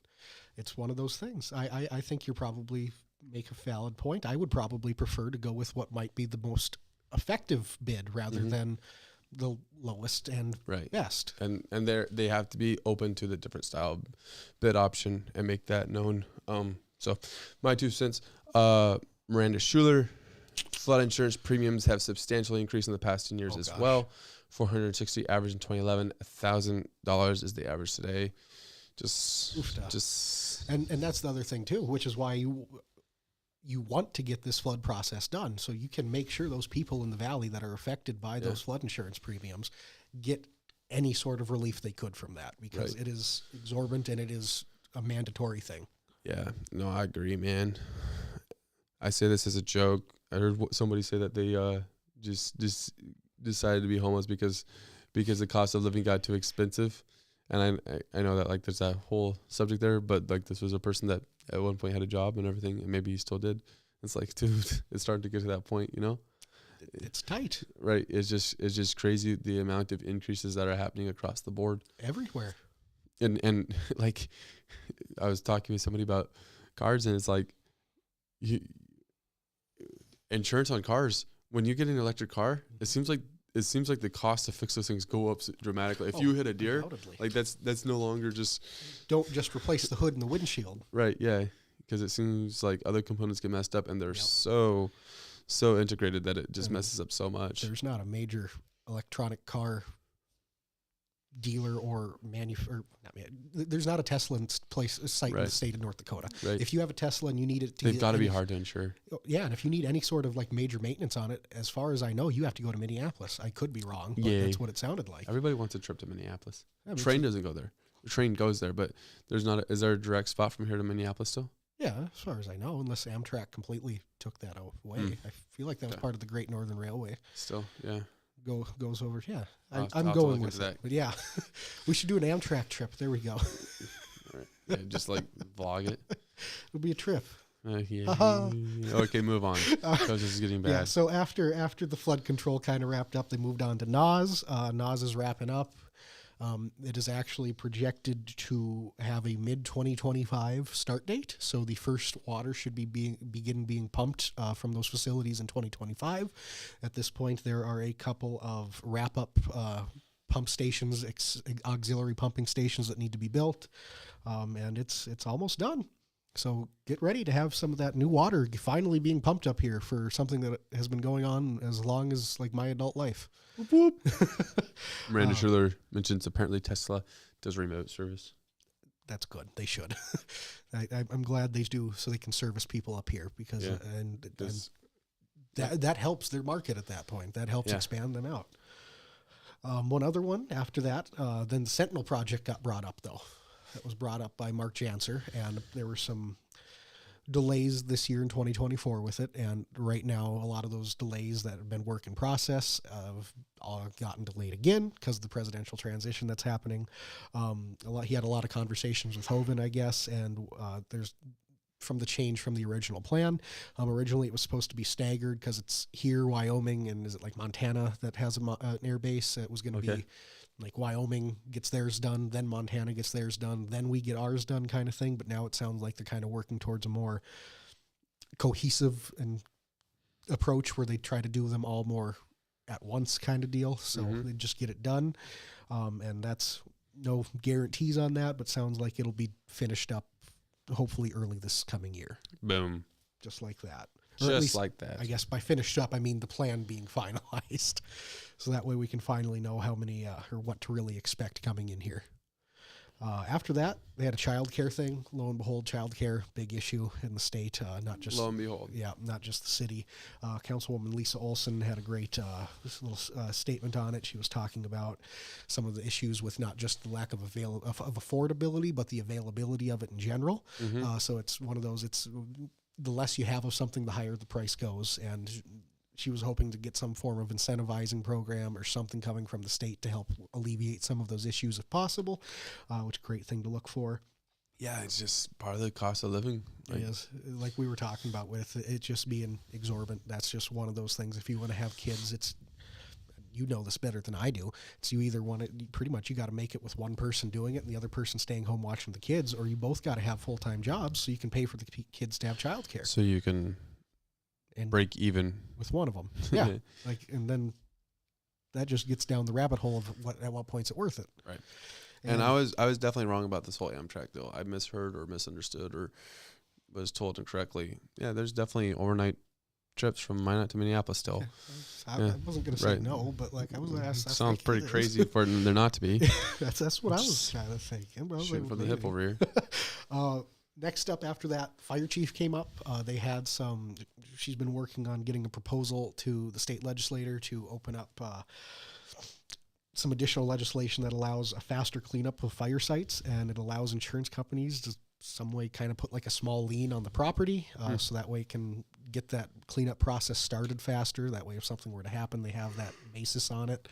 it's one of those things. I think you probably make a valid point. I would probably prefer to go with what might be the most effective bid rather mm-hmm. than the lowest and best. And they have to be open to the different style bid option and make that known. So my 2 cents, Miranda Schuler, flood insurance premiums have substantially increased in the past 10 years well. $460 average in 2011, $1,000 is the average today. And that's the other thing too, which is why you want to get this flood process done, so you can make sure those people in the valley that are affected by those flood insurance premiums get any sort of relief they could from that, because it is exorbitant and it is a mandatory thing. Yeah, no, I agree, man. I say this as a joke. I heard somebody say that they just decided to be homeless because the cost of living got too expensive. And I know that, like, there's that whole subject there, but, like, this was a person that at one point had a job and everything, and maybe he still did. It's like, dude, it's starting to get to that point, you know? It's tight. Right. It's just crazy, the amount of increases that are happening across the board. Everywhere. And like, I was talking with somebody about cars, and it's like, insurance on cars, when you get an electric car, it seems like the cost to fix those things go up dramatically. If you hit a deer, like that's no longer just... Don't just replace the hood and the windshield. Right, yeah. Because it seems like other components get messed up, and they're so integrated that it just messes up so much. There's not a major electronic car dealer or there's not a Tesla site in the state of North Dakota. Right. If you have a Tesla and you need it to they've got to be hard to insure. Yeah, and if you need any sort of like major maintenance on it, as far as I know, you have to go to Minneapolis. I could be wrong, but that's what it sounded like. Everybody wants a trip to Minneapolis. Yeah, train doesn't go there. The train goes there, but there's not. Is there a direct spot from here to Minneapolis still? Yeah, as far as I know, unless Amtrak completely took that away. I feel like that was part of the Great Northern Railway. Still, yeah. Goes over. Yeah, I'll going with that. But yeah, we should do an Amtrak trip. There we go. All right. Yeah, just like vlog it. It'll be a trip. Yeah. Okay, move on. Because this is getting bad. Yeah. So after the flood control kind of wrapped up, they moved on to NAS. NAS is wrapping up. It is actually projected to have a mid-2025 start date. So the first water should begin being pumped from those facilities in 2025. At this point, there are a couple of wrap-up pump stations, auxiliary pumping stations that need to be built, and it's almost done. So get ready to have some of that new water finally being pumped up here for something that has been going on as long as like my adult life. Whoop, whoop. Miranda Schuler mentions apparently Tesla does remote service. That's good. They should. I'm glad they do, so they can service people up here because and that helps their market at that point. That helps expand them out. One other one after that, then the Sentinel project got brought up though. That was brought up by Mark Janser, and there were some delays this year in 2024 with it. And right now, a lot of those delays that have been work in process have all gotten delayed again because of the presidential transition that's happening. He had a lot of conversations with Hoeven, I guess, and there's from the change from the original plan. Originally, it was supposed to be staggered because it's here, Wyoming, and is it like Montana that has an air base? It was going to be like Wyoming gets theirs done, then Montana gets theirs done, then we get ours done kind of thing. But now it sounds like they're kind of working towards a more cohesive and approach where they try to do them all more at once kind of deal. So they just get it done. And that's no guarantees on that, but sounds like it'll be finished up hopefully early this coming year. Boom. Just like that. Just like that. I guess by finished up, I mean the plan being finalized. So that way we can finally know how many or what to really expect coming in here. After that, they had a child care thing. Lo and behold, child care, big issue in the state. Not just lo and behold. Yeah, not just the city. Councilwoman Lisa Olson had a great little statement on it. She was talking about some of the issues with not just the lack of affordability, but the availability of it in general. So it's one of those, the less you have of something, the higher the price goes. And she was hoping to get some form of incentivizing program or something coming from the state to help alleviate some of those issues if possible, which is a great thing to look for. Yeah, it's just part of the cost of living. It is. Like we were talking about with it just being exorbitant. That's just one of those things. If you want to have kids, it's, you know this better than I do. It's you either want to, pretty much you got to make it with one person doing it and the other person staying home watching the kids, or you both got to have full-time jobs so you can pay for the kids to have childcare. So you can break even with one of them. Yeah. And then that just gets down the rabbit hole of at what point's it worth it. Right. And I was definitely wrong about this whole Amtrak deal. I misheard or misunderstood or was told incorrectly. Yeah, there's definitely overnight trips from Minot to Minneapolis still. I wasn't going to say no, but like I was asked. Sounds pretty crazy for there not to be. That's what I was kind of thinking. Shooting from the hip over here. Next up after that, fire chief came up. They had she's been working on getting a proposal to the state legislator to open up some additional legislation that allows a faster cleanup of fire sites, and it allows insurance companies to some way kind of put like a small lien on the property, so that way it can get that cleanup process started faster. That way if something were to happen, they have that basis on it.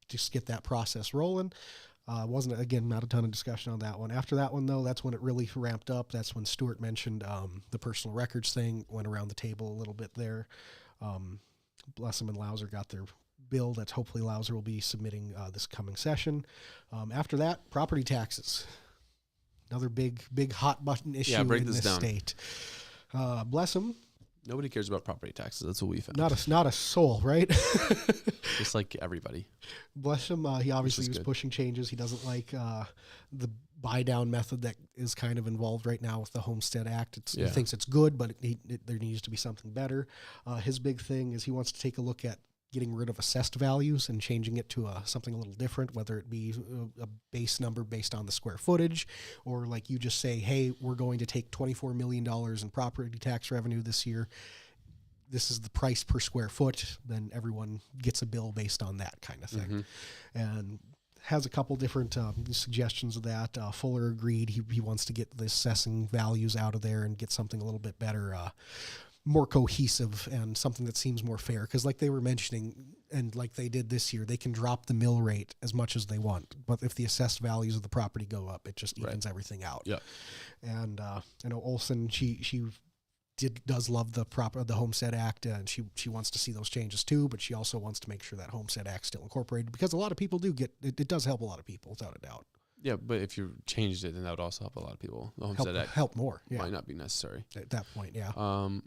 Just get that process rolling. Wasn't, again, not a ton of discussion on that one. After that one, though, that's when it really ramped up. That's when Stuart mentioned the personal records thing, went around the table a little bit there. Blessum and Louser got their bill that hopefully Louser will be submitting this coming session. After that, property taxes. Another big hot button issue in this state. Blessum. Nobody cares about property taxes. That's what we found. Not a soul, right? Just like everybody. Bless him. He obviously was pushing changes. He doesn't like the buy down method that is kind of involved right now with the Homestead Act. He thinks it's good, but there needs to be something better. His big thing is he wants to take a look at getting rid of assessed values and changing it to something a little different, whether it be a base number based on the square footage, or like you just say, hey, we're going to take $24 million in property tax revenue this year. This is the price per square foot. Then everyone gets a bill based on that kind of thing. And has a couple different suggestions of that. Fuller agreed. He wants to get the assessing values out of there and get something a little bit better, more cohesive, and something that seems more fair. Because like they were mentioning, and like they did this year, they can drop the mill rate as much as they want. But if the assessed values of the property go up, it just evens everything out. Yeah. And I know Olson, she does love the Homestead Act, and she wants to see those changes too, but she also wants to make sure that Homestead Act's still incorporated, because a lot of people do get it. It does help a lot of people, without a doubt. Yeah, but if you changed it, then that would also help a lot of people. The Homestead Act help more. Yeah. might not be necessary At that point, yeah.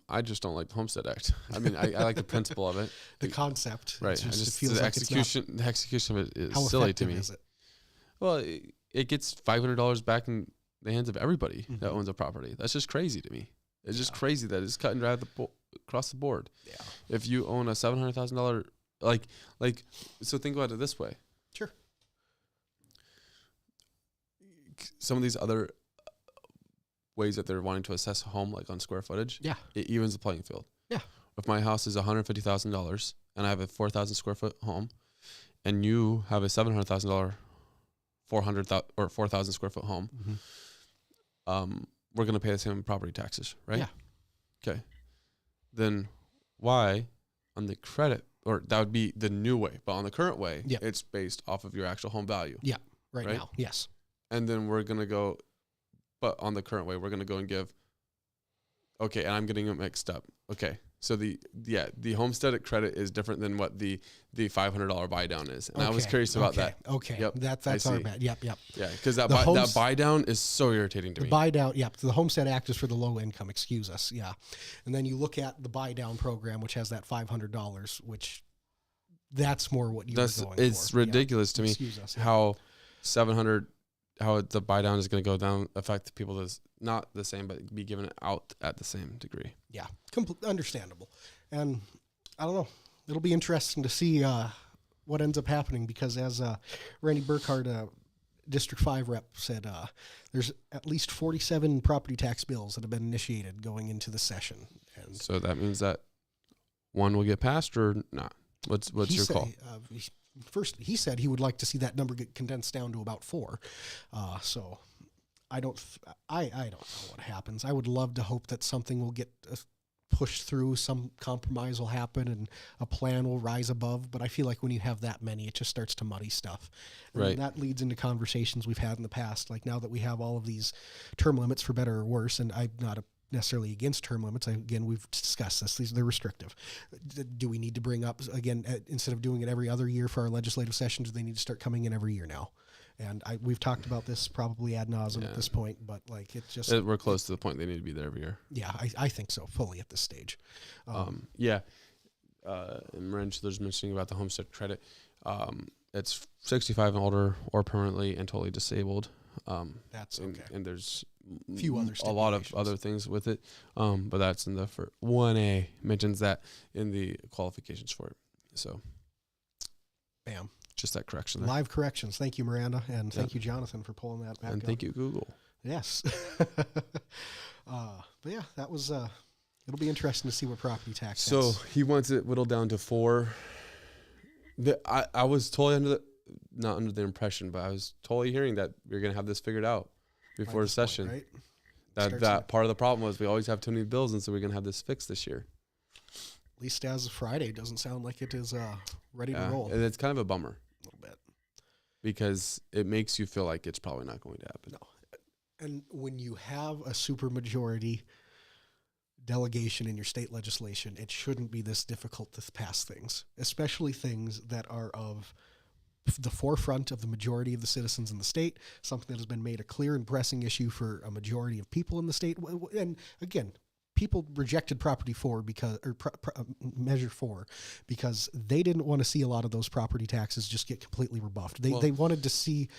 I just don't like the Homestead Act. I mean, I like the principle of it. The concept. Right. It just feels the like execution. The execution of it is how silly to me. is it? Well, it gets $500 back in the hands of everybody that owns a property. That's just crazy to me. It's just crazy that it's cut and dry across the board. Yeah. If you own a $700,000, so think about it this way. Sure. Some of these other ways that they're wanting to assess a home, like on square footage, it evens the playing field. Yeah. If my house is $150,000 and I have a 4,000 square foot home, and you have a $700,000, 4,000 square foot home, we're going to pay the same property taxes, right? Yeah. Okay. Then why on the credit, or that would be the new way, but on the current way, it's based off of your actual home value. Yeah. Right now. Yes. And then we're going to go, but on the current way, we're going to go and give, okay, and I'm getting it mixed up. Okay. So the homestead credit is different than what the $500 buy down is. And I was curious about that. Okay. Yep. That's our bad. Yep. Yeah. Because that buy down is so irritating to me. The buy down. Yep. The Homestead Act is for the low income. Excuse us. Yeah. And then you look at the buy down program, which has that $500, which that's more what you were going it's for. ridiculous to me. Excuse us. How 700, how the buy down is going to go down, affect people that's not the same, but be given out at the same degree. Yeah, understandable. And I don't know, it'll be interesting to see what ends up happening, because as Randy Burkhardt, District 5 rep, said, there's at least 47 property tax bills that have been initiated going into the session. And so that means that one will get passed or not? What's your call? First, he said he would like to see that number get condensed down to about 4. So I don't know what happens. I would love to hope that something will get pushed through, some compromise will happen, and a plan will rise above. But I feel like when you have that many, it just starts to muddy stuff. And that leads into conversations we've had in the past. Like now that we have all of these term limits, for better or worse, and I'm not necessarily against term limits. Again, we've discussed this. They're restrictive. Do we need to bring up, again, instead of doing it every other year for our legislative session, do they need to start coming in every year now? And we've talked about this probably ad nauseum at this point, but like it's just... We're close to the point they need to be there every year. Yeah, I think so, fully at this stage. And Wrench, there's mentioning about the homestead credit. It's 65 and older or permanently and totally disabled. That's okay. And there's a lot of other things with it, but that's in the 1A mentions that in the qualifications for it. So, bam, just that correction there. Live corrections. Thank you, Miranda, and thank you, Jonathan, for pulling that back. And thank you, Google. Yes. But yeah, that was. It'll be interesting to see what property tax. So he wants it whittled down to 4. I was totally not under the impression, but I was totally hearing that we're going to have this figured out before the session. Point, right? That part of the problem was we always have too many bills, and so we're going to have this fixed this year. At least as of Friday, doesn't sound like it is ready to roll. And it's kind of a bummer. A little bit. Because it makes you feel like it's probably not going to happen. No. And when you have a supermajority delegation in your state legislation, it shouldn't be this difficult to pass things, especially things that are of the forefront of the majority of the citizens in the state, something that has been made a clear and pressing issue for a majority of people in the state. And again, people rejected Measure 4 because they didn't want to see a lot of those property taxes just get completely rebuffed. They wanted to see,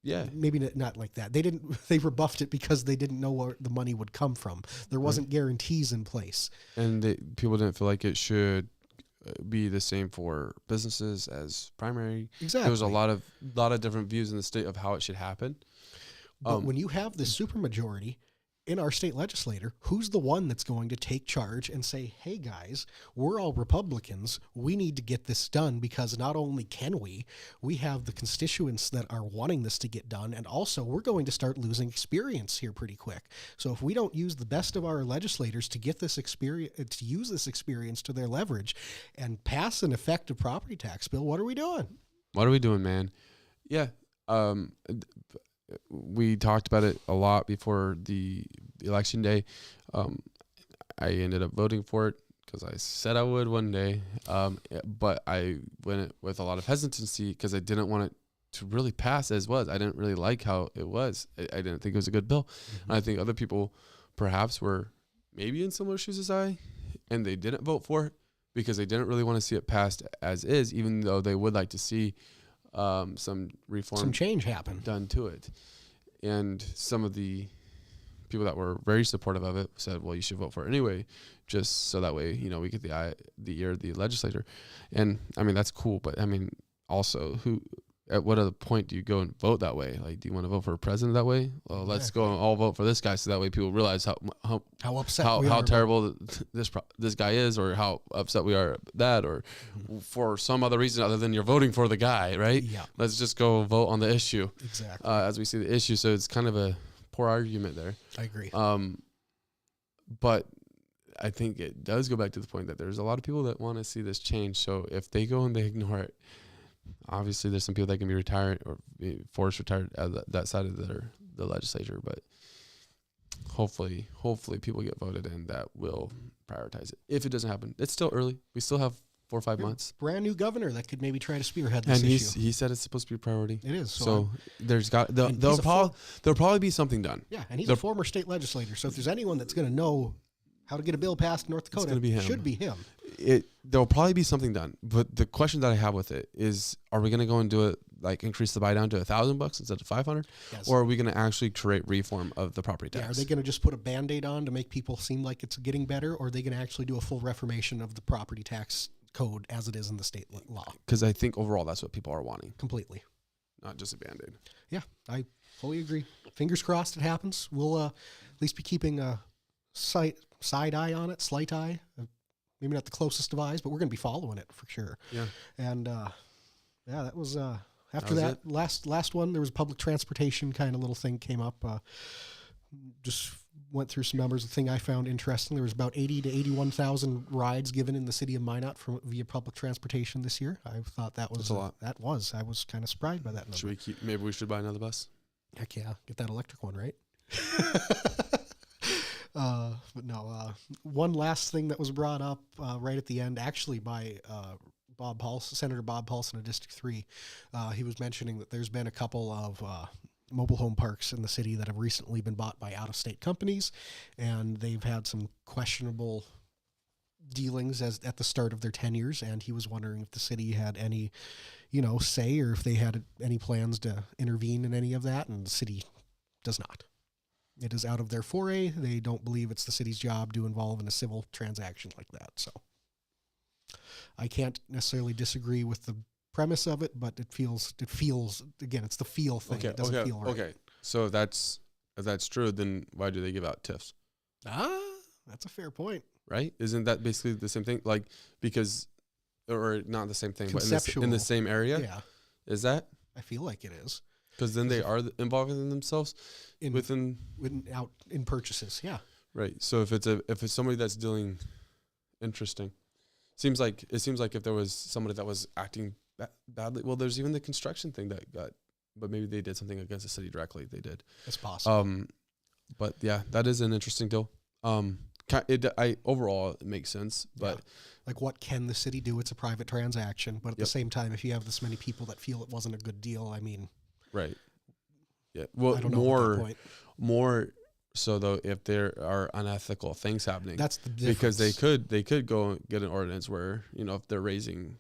maybe not like that. They rebuffed it because they didn't know where the money would come from. There wasn't guarantees in place. And people didn't feel like it should be the same for businesses as primary. Exactly. There was a lot of different views in the state of how it should happen. But when you have this supermajority in our state legislature, who's the one that's going to take charge and say, hey guys, we're all Republicans. We need to get this done because not only can we have the constituents that are wanting this to get done, and also we're going to start losing experience here pretty quick. So if we don't use the best of our legislators to get this experience, to use this experience to their leverage and pass an effective property tax bill, what are we doing? What are we doing, man? Yeah. We talked about it a lot before the election day. I ended up voting for it because I said I would one day. But I went with a lot of hesitancy because I didn't want it to really pass as was. I didn't really like how it was. I didn't think it was a good bill. Mm-hmm. And I think other people perhaps were maybe in similar shoes as I, and they didn't vote for it because they didn't really want to see it passed as is, even though they would like to see some reform, some change happen done to it. And some of the people that were very supportive of it said, well, you should vote for it anyway, just so that way, you know, we get the ear of the legislature. And I mean, that's cool. But I mean, also at what other point do you go and vote that way? Like, do you want to vote for a president that way? Well, let's go and all vote for this guy. So that way people realize how upset how terrible this guy is, or how upset we are at that, or for some other reason other than you're voting for the guy, right? Yeah. Let's just go vote on the issue. Exactly. As we see the issue. So it's kind of a poor argument there. I agree. But I think it does go back to the point that there's a lot of people that want to see this change. So if they go and they ignore it, obviously there's some people that can be retired or be forced retired at that side of the legislature, but hopefully people get voted in that will prioritize it. If it doesn't happen, it's still early. We still have 4 or 5 months. Brand new governor that could maybe try to spearhead this and issue. He said it's supposed to be a priority. It is. So there's there'll probably be something done. Yeah, and he's a former state legislator. So if there's anyone that's going to know how to get a bill passed in North Dakota, it should be him. There'll probably be something done. But the question that I have with it is, are we going to go and do it, like increase the buy down to $1,000 instead of $500? Yes. Or are we going to actually create reform of the property tax? Yeah, are they going to just put a Band-Aid on to make people seem like it's getting better? Or are they going to actually do a full reformation of the property tax code as it is in the state law? Because I think overall that's what people are wanting. Completely. Not just a Band-Aid. Yeah, I fully agree. Fingers crossed it happens. We'll at least be keeping a side eye on it, slight eye. Maybe not the closest of eyes, but we're going to be following it for sure. Yeah. And that was after that last one. There was a public transportation kind of little thing came up. Just went through some numbers. The thing I found interesting: there was about 80 to 81,000 rides given in the city of Minot via public transportation this year. I thought that was a lot. That was. I was kind of surprised by that number. Maybe we should buy another bus. Heck yeah, get that electric one, right? But no, one last thing that was brought up right at the end, actually by Senator Bob Paulson of District 3. He was mentioning that there's been a couple of mobile home parks in the city that have recently been bought by out-of-state companies, and they've had some questionable dealings at the start of their tenures, and he was wondering if the city had any, say, or if they had any plans to intervene in any of that, and the city does not. It is out of their foray. They don't believe it's the city's job to involve in a civil transaction like that. So I can't necessarily disagree with the premise of it, but it feels again, it's the feel thing. Okay, it doesn't feel right. Okay. So if that's true, then why do they give out TIFs? That's a fair point. Right? Isn't that basically the same thing? Like, because, or not the same thing, but in the same area? Yeah. Is that? I feel like it is. Because then they are involving themselves in purchases. Yeah. Right. So if it's somebody that's dealing, interesting. It seems like if there was somebody that was acting badly. Well, there's even the construction thing that got, but maybe they did something against the city directly. They did. That's possible. But yeah, that is an interesting deal. Overall it makes sense, but yeah. Like, what can the city do? It's a private transaction, but at the same time, if you have this many people that feel it wasn't a good deal, I mean. Right. Yeah. Well, I don't know more so though if there are unethical things happening. That's the difference. Because they could go and get an ordinance where, if they're raising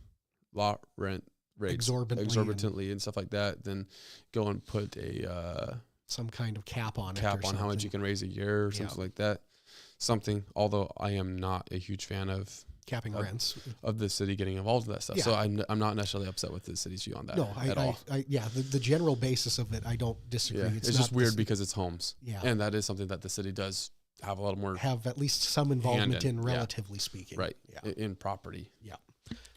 lot rent rates exorbitantly and stuff like that, then go and put some kind of cap on how much you can raise a year or something like that. Something, although I am not a huge fan of capping rents of the city getting involved in that stuff. Yeah. So I'm not necessarily upset with the city's view on that. No, at all. The general basis of it, I don't disagree. Yeah. It's just weird because it's homes. Yeah. And that is something that the city does have a lot more have at least some involvement in, yeah. relatively speaking. Right. Yeah. In property. Yeah.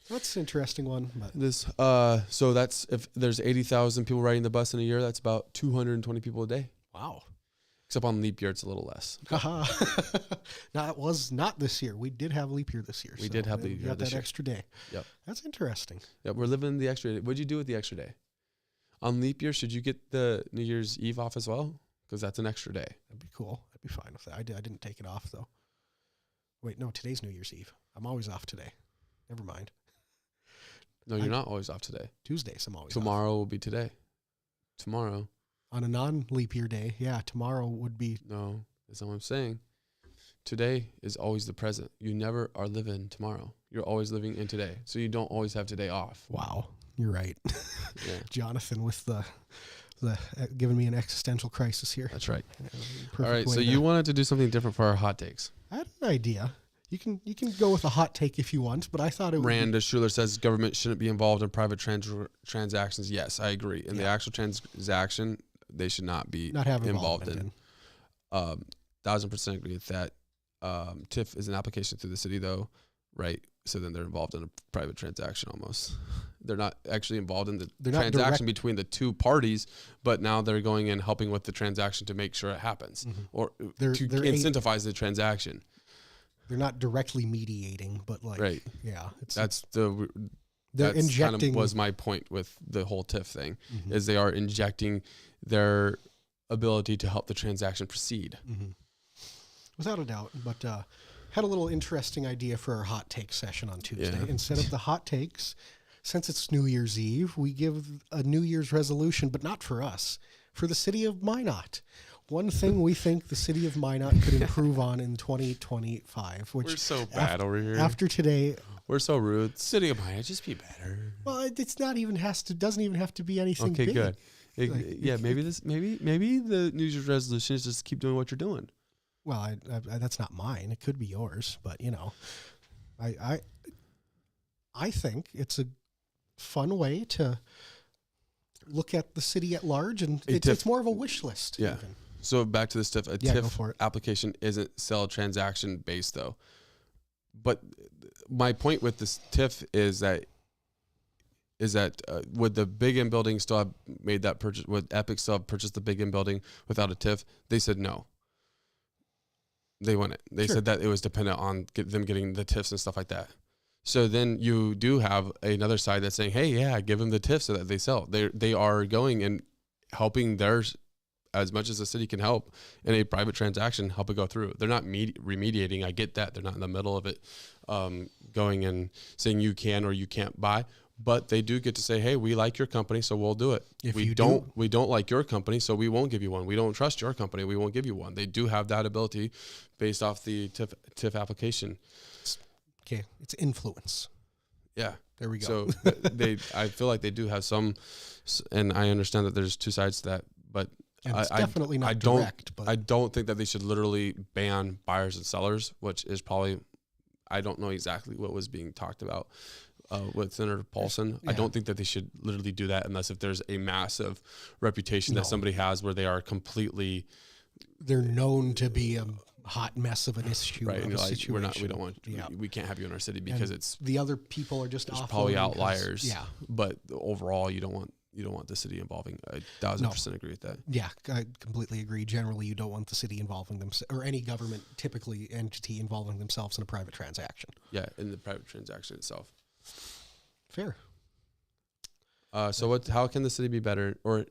That's an interesting one. But. This so that's if there's 80,000 people riding the bus in a year, that's about 220 people a day. Wow. Except on leap year, it's a little less. Now, it was not this year. We did have leap year this year. We did have leap year got this that year. extra day. Yep. That's interesting. Yeah, we're living the extra day. What'd you do with the extra day? On leap year, should you get the New Year's Eve off as well? Because that's an extra day. That'd be cool. I'd be fine with that. I didn't take it off, though. Wait, no, today's New Year's Eve. I'm always off today. Never mind. No, you're not always off today. Tuesdays, I'm always Tomorrow off. will be today. Tomorrow. On a non-leap year day, yeah, tomorrow would be. No, that's not what I'm saying. Today is always the present. You never are living tomorrow. You're always living in today. So you don't always have today off. Wow, you're right. Yeah. Jonathan with the giving me an existential crisis here. That's right. Perfect All right, way so you wanted to do something different for our hot takes. I had an idea. You can go with a hot take if you want, but I thought it would Randa Schuler says government shouldn't be involved in private transactions. Yes, I agree. In the actual transaction, they should not be have involved involvement in. 1,000% agree with that. TIF is an application through the city, though, right? So then they're involved in a private transaction almost. They're not actually involved in the transaction between the two parties, but now they're going in helping with the transaction to make sure it happens or to incentivize the transaction. They're not directly mediating, but like, right. Yeah, That's injecting. Kind of was my point with the whole TIF thing, is they are injecting their ability to help the transaction proceed. Without a doubt, but had a little interesting idea for our hot take session on Tuesday. Yeah. Instead of the hot takes, since it's New Year's Eve, we give a New Year's resolution, but not for us, for the city of Minot. One thing we think the city of Minot could improve on in 2025, which we're so bad over here. After today, we're so rude. City of Minot, just be better. Well, it's not even doesn't even have to be anything. Okay, big. good. Maybe the New Year's resolution is just keep doing what you're doing. Well, I that's not mine. It could be yours, but I think it's a fun way to look at the city at large, and it's more of a wish list. Yeah. Even. So back to the TIF. A go TIF for it. application isn't sell transaction based though. But my point with this TIF is that would the Big M building still have made that purchase? Would Epic still have purchased the Big M building without a TIF? They said no. They wouldn't. They said that it was dependent on them getting the TIFs and stuff like that. So then you do have another side that's saying, hey, yeah, give them the TIF so that they sell. They are going and helping theirs as much as the city can help in a private transaction, help it go through. They're not remediating. I get that. They're not in the middle of it going and saying you can or you can't buy. But they do get to say, hey, we like your company, so we'll do it. We don't like your company, so we won't give you one. We don't trust your company, we won't give you one. They do have that ability based off the TIF application. Okay, it's influence. Yeah. There we go. So I feel like they do have some, and I understand that there's two sides to that, but it's definitely not direct. But I don't think that they should literally ban buyers and sellers, which is probably, I don't know exactly what was being talked about with Senator Paulson. Yeah. I don't think that they should literally do that unless if there's a massive reputation that somebody has where they are completely. They're known to be a hot mess of an issue. Right. And situation. We don't want, we can't have you in our city because it's. The other people are just probably outliers. Yeah. But overall, you don't want the city involving. 1,000% agree with that. Yeah, I completely agree. Generally, you don't want the city involving or any government, typically entity involving themselves in a private transaction. Yeah, in the private transaction itself. Fair. So how can the city be better, or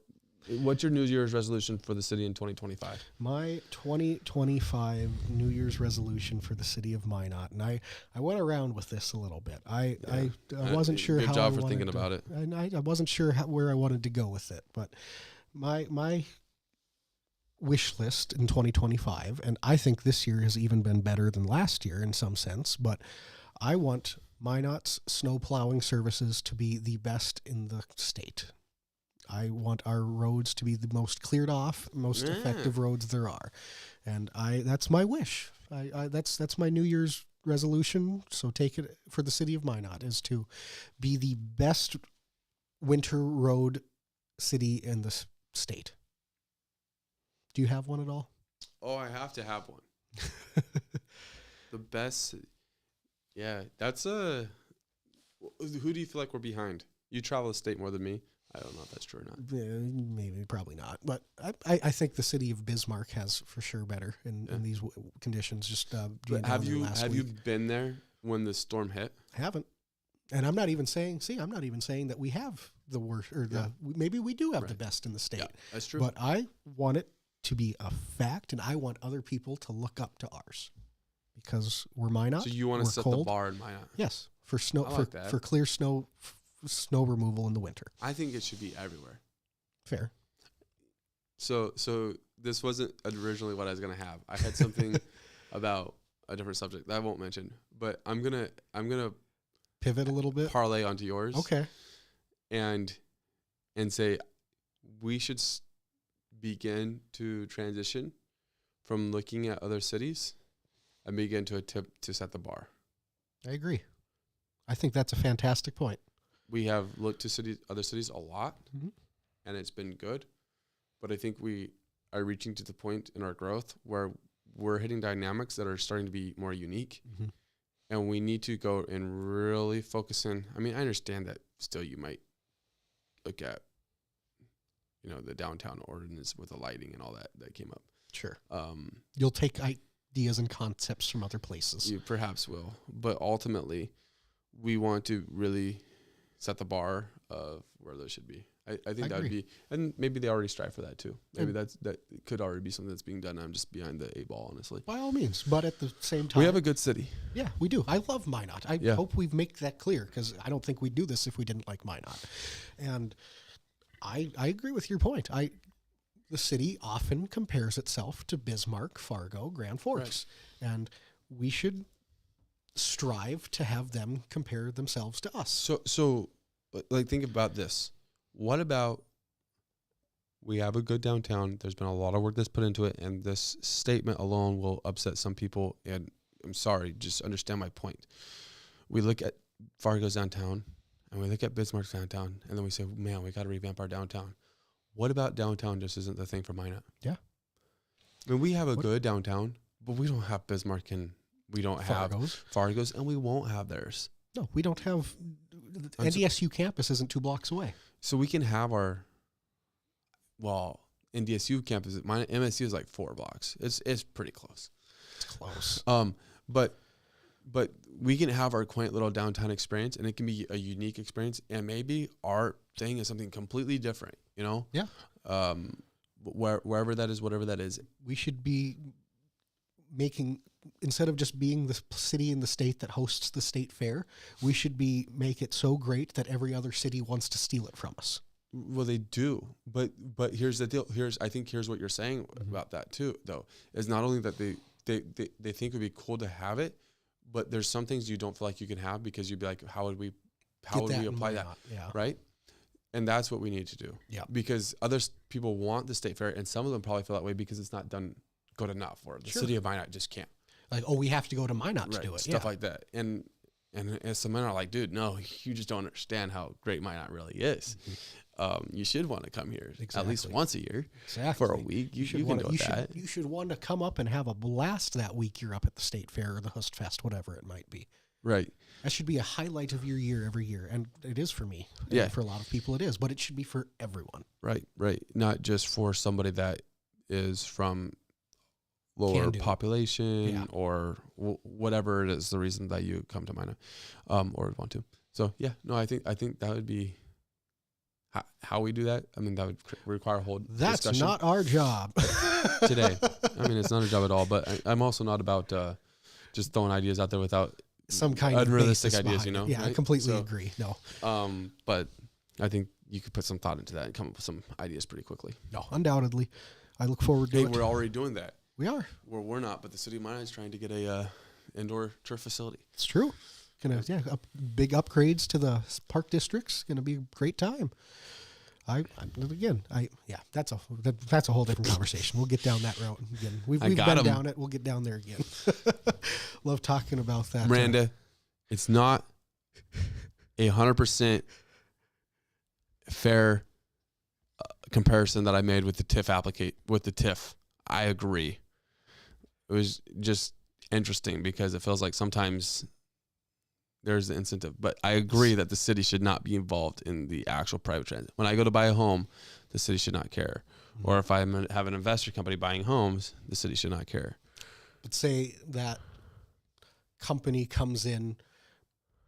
what's your New Year's resolution for the city in 2025? My 2025 New Year's resolution for the city of Minot, and I went around with this a little bit. I wasn't sure how. Good job for thinking about it. And I wasn't sure where I wanted to go with it, but my wish list in 2025, and I think this year has even been better than last year in some sense, but I want Minot's snow plowing services to be the best in the state. I want our roads to be the most cleared off, most effective roads there are. And that's my wish. That's my New Year's resolution, so take it for the city of Minot, is to be the best winter road city in the state. Do you have one at all? Oh, I have to have one. The best. Yeah, that's a. Who do you feel like we're behind? You travel the state more than me. I don't know if that's true or not. Maybe, probably not. But I think the city of Bismarck has for sure better in these conditions. Just have you been there when the storm hit? I haven't. And I'm not even saying. I'm not even saying that we have the worst, or maybe we do have the best in the state. Yeah, that's true. But I want it to be a fact, and I want other people to look up to ours because we're Minot. So you want to set cold. the bar in Minot? Yes, for snow, like for clear snow removal in the winter. I think it should be everywhere. Fair. So this wasn't originally what I was gonna have. I had something about a different subject that I won't mention, but I'm gonna Pivot a little bit. parlay onto yours. Okay. And say we should begin to transition from looking at other cities and begin to attempt to set the bar. I agree. I think that's a fantastic point. We have looked to other cities a lot, mm-hmm. and it's been good. But I think we are reaching to the point in our growth where we're hitting dynamics that are starting to be more unique. Mm-hmm. And we need to go and really focus in. I mean, I understand that still you might look at, the downtown ordinance with the lighting and all that came up. Sure. You'll take ideas and concepts from other places. You perhaps will. But ultimately, we want to really set the bar of where those should be. I think that would be, and maybe they already strive for that too. Maybe that could already be something that's being done. I'm just behind the 8 ball, honestly. By all means, but at the same time, we have a good city. Yeah, we do. I love Minot. I hope we make that clear because I don't think we'd do this if we didn't like Minot. And I agree with your point. The city often compares itself to Bismarck, Fargo, Grand Forks, and we should strive to have them compare themselves to us. So like think about this. What about we have a good downtown? There's been a lot of work that's put into it, and this statement alone will upset some people. And I'm sorry, just understand my point. We look at Fargo's downtown, and we look at Bismarck's downtown, and then we say, man, we got to revamp our downtown. What about downtown just isn't the thing for Minot? Yeah. I mean, we have a good downtown, but we don't have Bismarck, and we don't have Fargo's, and we won't have theirs. No, we don't have. NDSU campus isn't 2 blocks away. So we can have NDSU campus, MSU is like 4 blocks. It's pretty close. It's close. But we can have our quaint little downtown experience, and it can be a unique experience, and maybe our thing is something completely different, Yeah. Wherever that is, whatever that is. We should be instead of just being the city in the state that hosts the state fair, we should make it so great that every other city wants to steal it from us. Well, they do, but here's the deal. I think here's what you're saying about that too, though, is not only that they think it would be cool to have it, but there's some things you don't feel like you can have because you'd be like, how would we apply that? Yeah. Right. And that's what we need to do. Yeah. Because people want the state fair, and some of them probably feel that way because it's not done good enough, or the city of Minot just can't. Like, we have to go to Minot to do it. Stuff like that. And some men are like, dude, no, you just don't understand how great Minot really is. Mm-hmm. You should want to come here at least once a year for a week. You can do that. You should want to come up and have a blast that week you're up at the state fair or the Hust Fest, whatever it might be. Right. That should be a highlight of your year every year. And it is for me. Yeah. And for a lot of people it is, but it should be for everyone. Right. Not just for somebody that is from lower population or whatever it is, the reason that you come to Minot or want to. So I think that would be how we do that. I mean, that would require a whole That's discussion. not our job today. I mean, it's not our job at all, but I'm also not about just throwing ideas out there without some kind of unrealistic ideas, Yeah, right? I completely agree. No. But I think you could put some thought into that and come up with some ideas pretty quickly. No, undoubtedly. I look forward to it. We're already doing that. We are. Well, we're not, but the city of Minot is trying to get a indoor turf facility. It's true. Big upgrades to the park districts. Going to be a great time. That's a whole different conversation. We'll get down that road again. We've been down it. We'll get down there again. Love talking about that. Miranda, it's not 100% fair comparison that I made with the TIF. I agree. It was just interesting because it feels like sometimes there's the incentive, but I agree that the city should not be involved in the actual private transit. When I go to buy a home, the city should not care. Or if I have an investor company buying homes, the city should not care. But say that company comes in,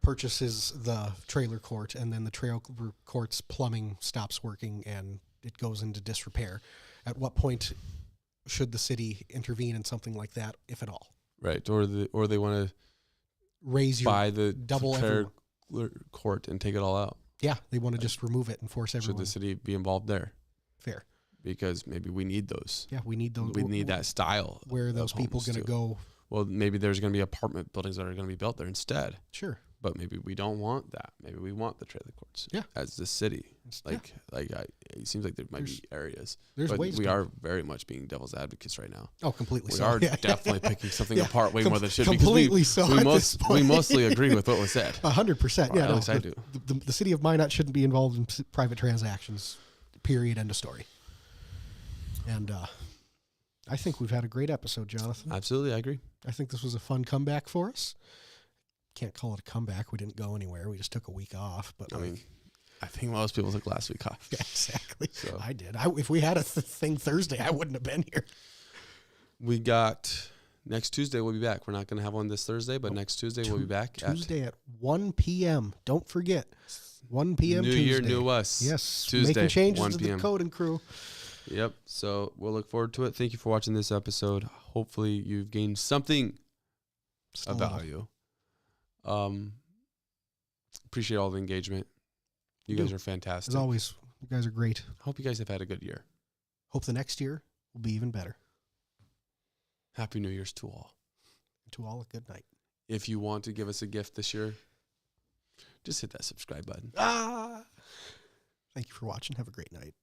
purchases the trailer court, and then the trailer court's plumbing stops working and it goes into disrepair. At what point should the city intervene in something like that, if at all? Right. Or they want to buy the double trailer court and take it all out. Yeah, they want to just remove it and force everyone. Should the city be involved there? Fair. Because maybe we need those. Yeah, we need those. We need that style. Where are those people going to go? Well, maybe there's going to be apartment buildings that are going to be built there instead. Sure. But maybe we don't want that. Maybe we want the trailer courts. Yeah. As the city. It seems like there might be areas. There's but ways. We are very much being devil's advocates right now. Oh, completely. We are definitely picking something apart way more than it should. Completely because we mostly agree with what was said. 100%. Yeah. At least I do. The city of Minot shouldn't be involved in private transactions. Period. End of story. And I think we've had a great episode, Jonathan. Absolutely, I agree. I think this was a fun comeback for us. Can't call it a comeback. We didn't go anywhere. We just took a week off. But I think most people took last week off. Yeah, exactly. So. I did. If we had a thing Thursday, I wouldn't have been here. We got next Tuesday. We'll be back. We're not going to have one this Thursday, but next Tuesday we'll be back. Tuesday at 1 p.m. Don't forget, 1 p.m. New Tuesday. year, new us. Yes, Tuesday, making changes 1 to p.m. the code and crew. Yep. So we'll look forward to it. Thank you for watching this episode. Hopefully you've gained something of value. Appreciate all the engagement. You guys are fantastic. As always, you guys are great. Hope you guys have had a good year. Hope the next year will be even better. Happy New Year's to all. To all, a good night. If you want to give us a gift this year, just hit that subscribe button. Thank you for watching. Have a great night.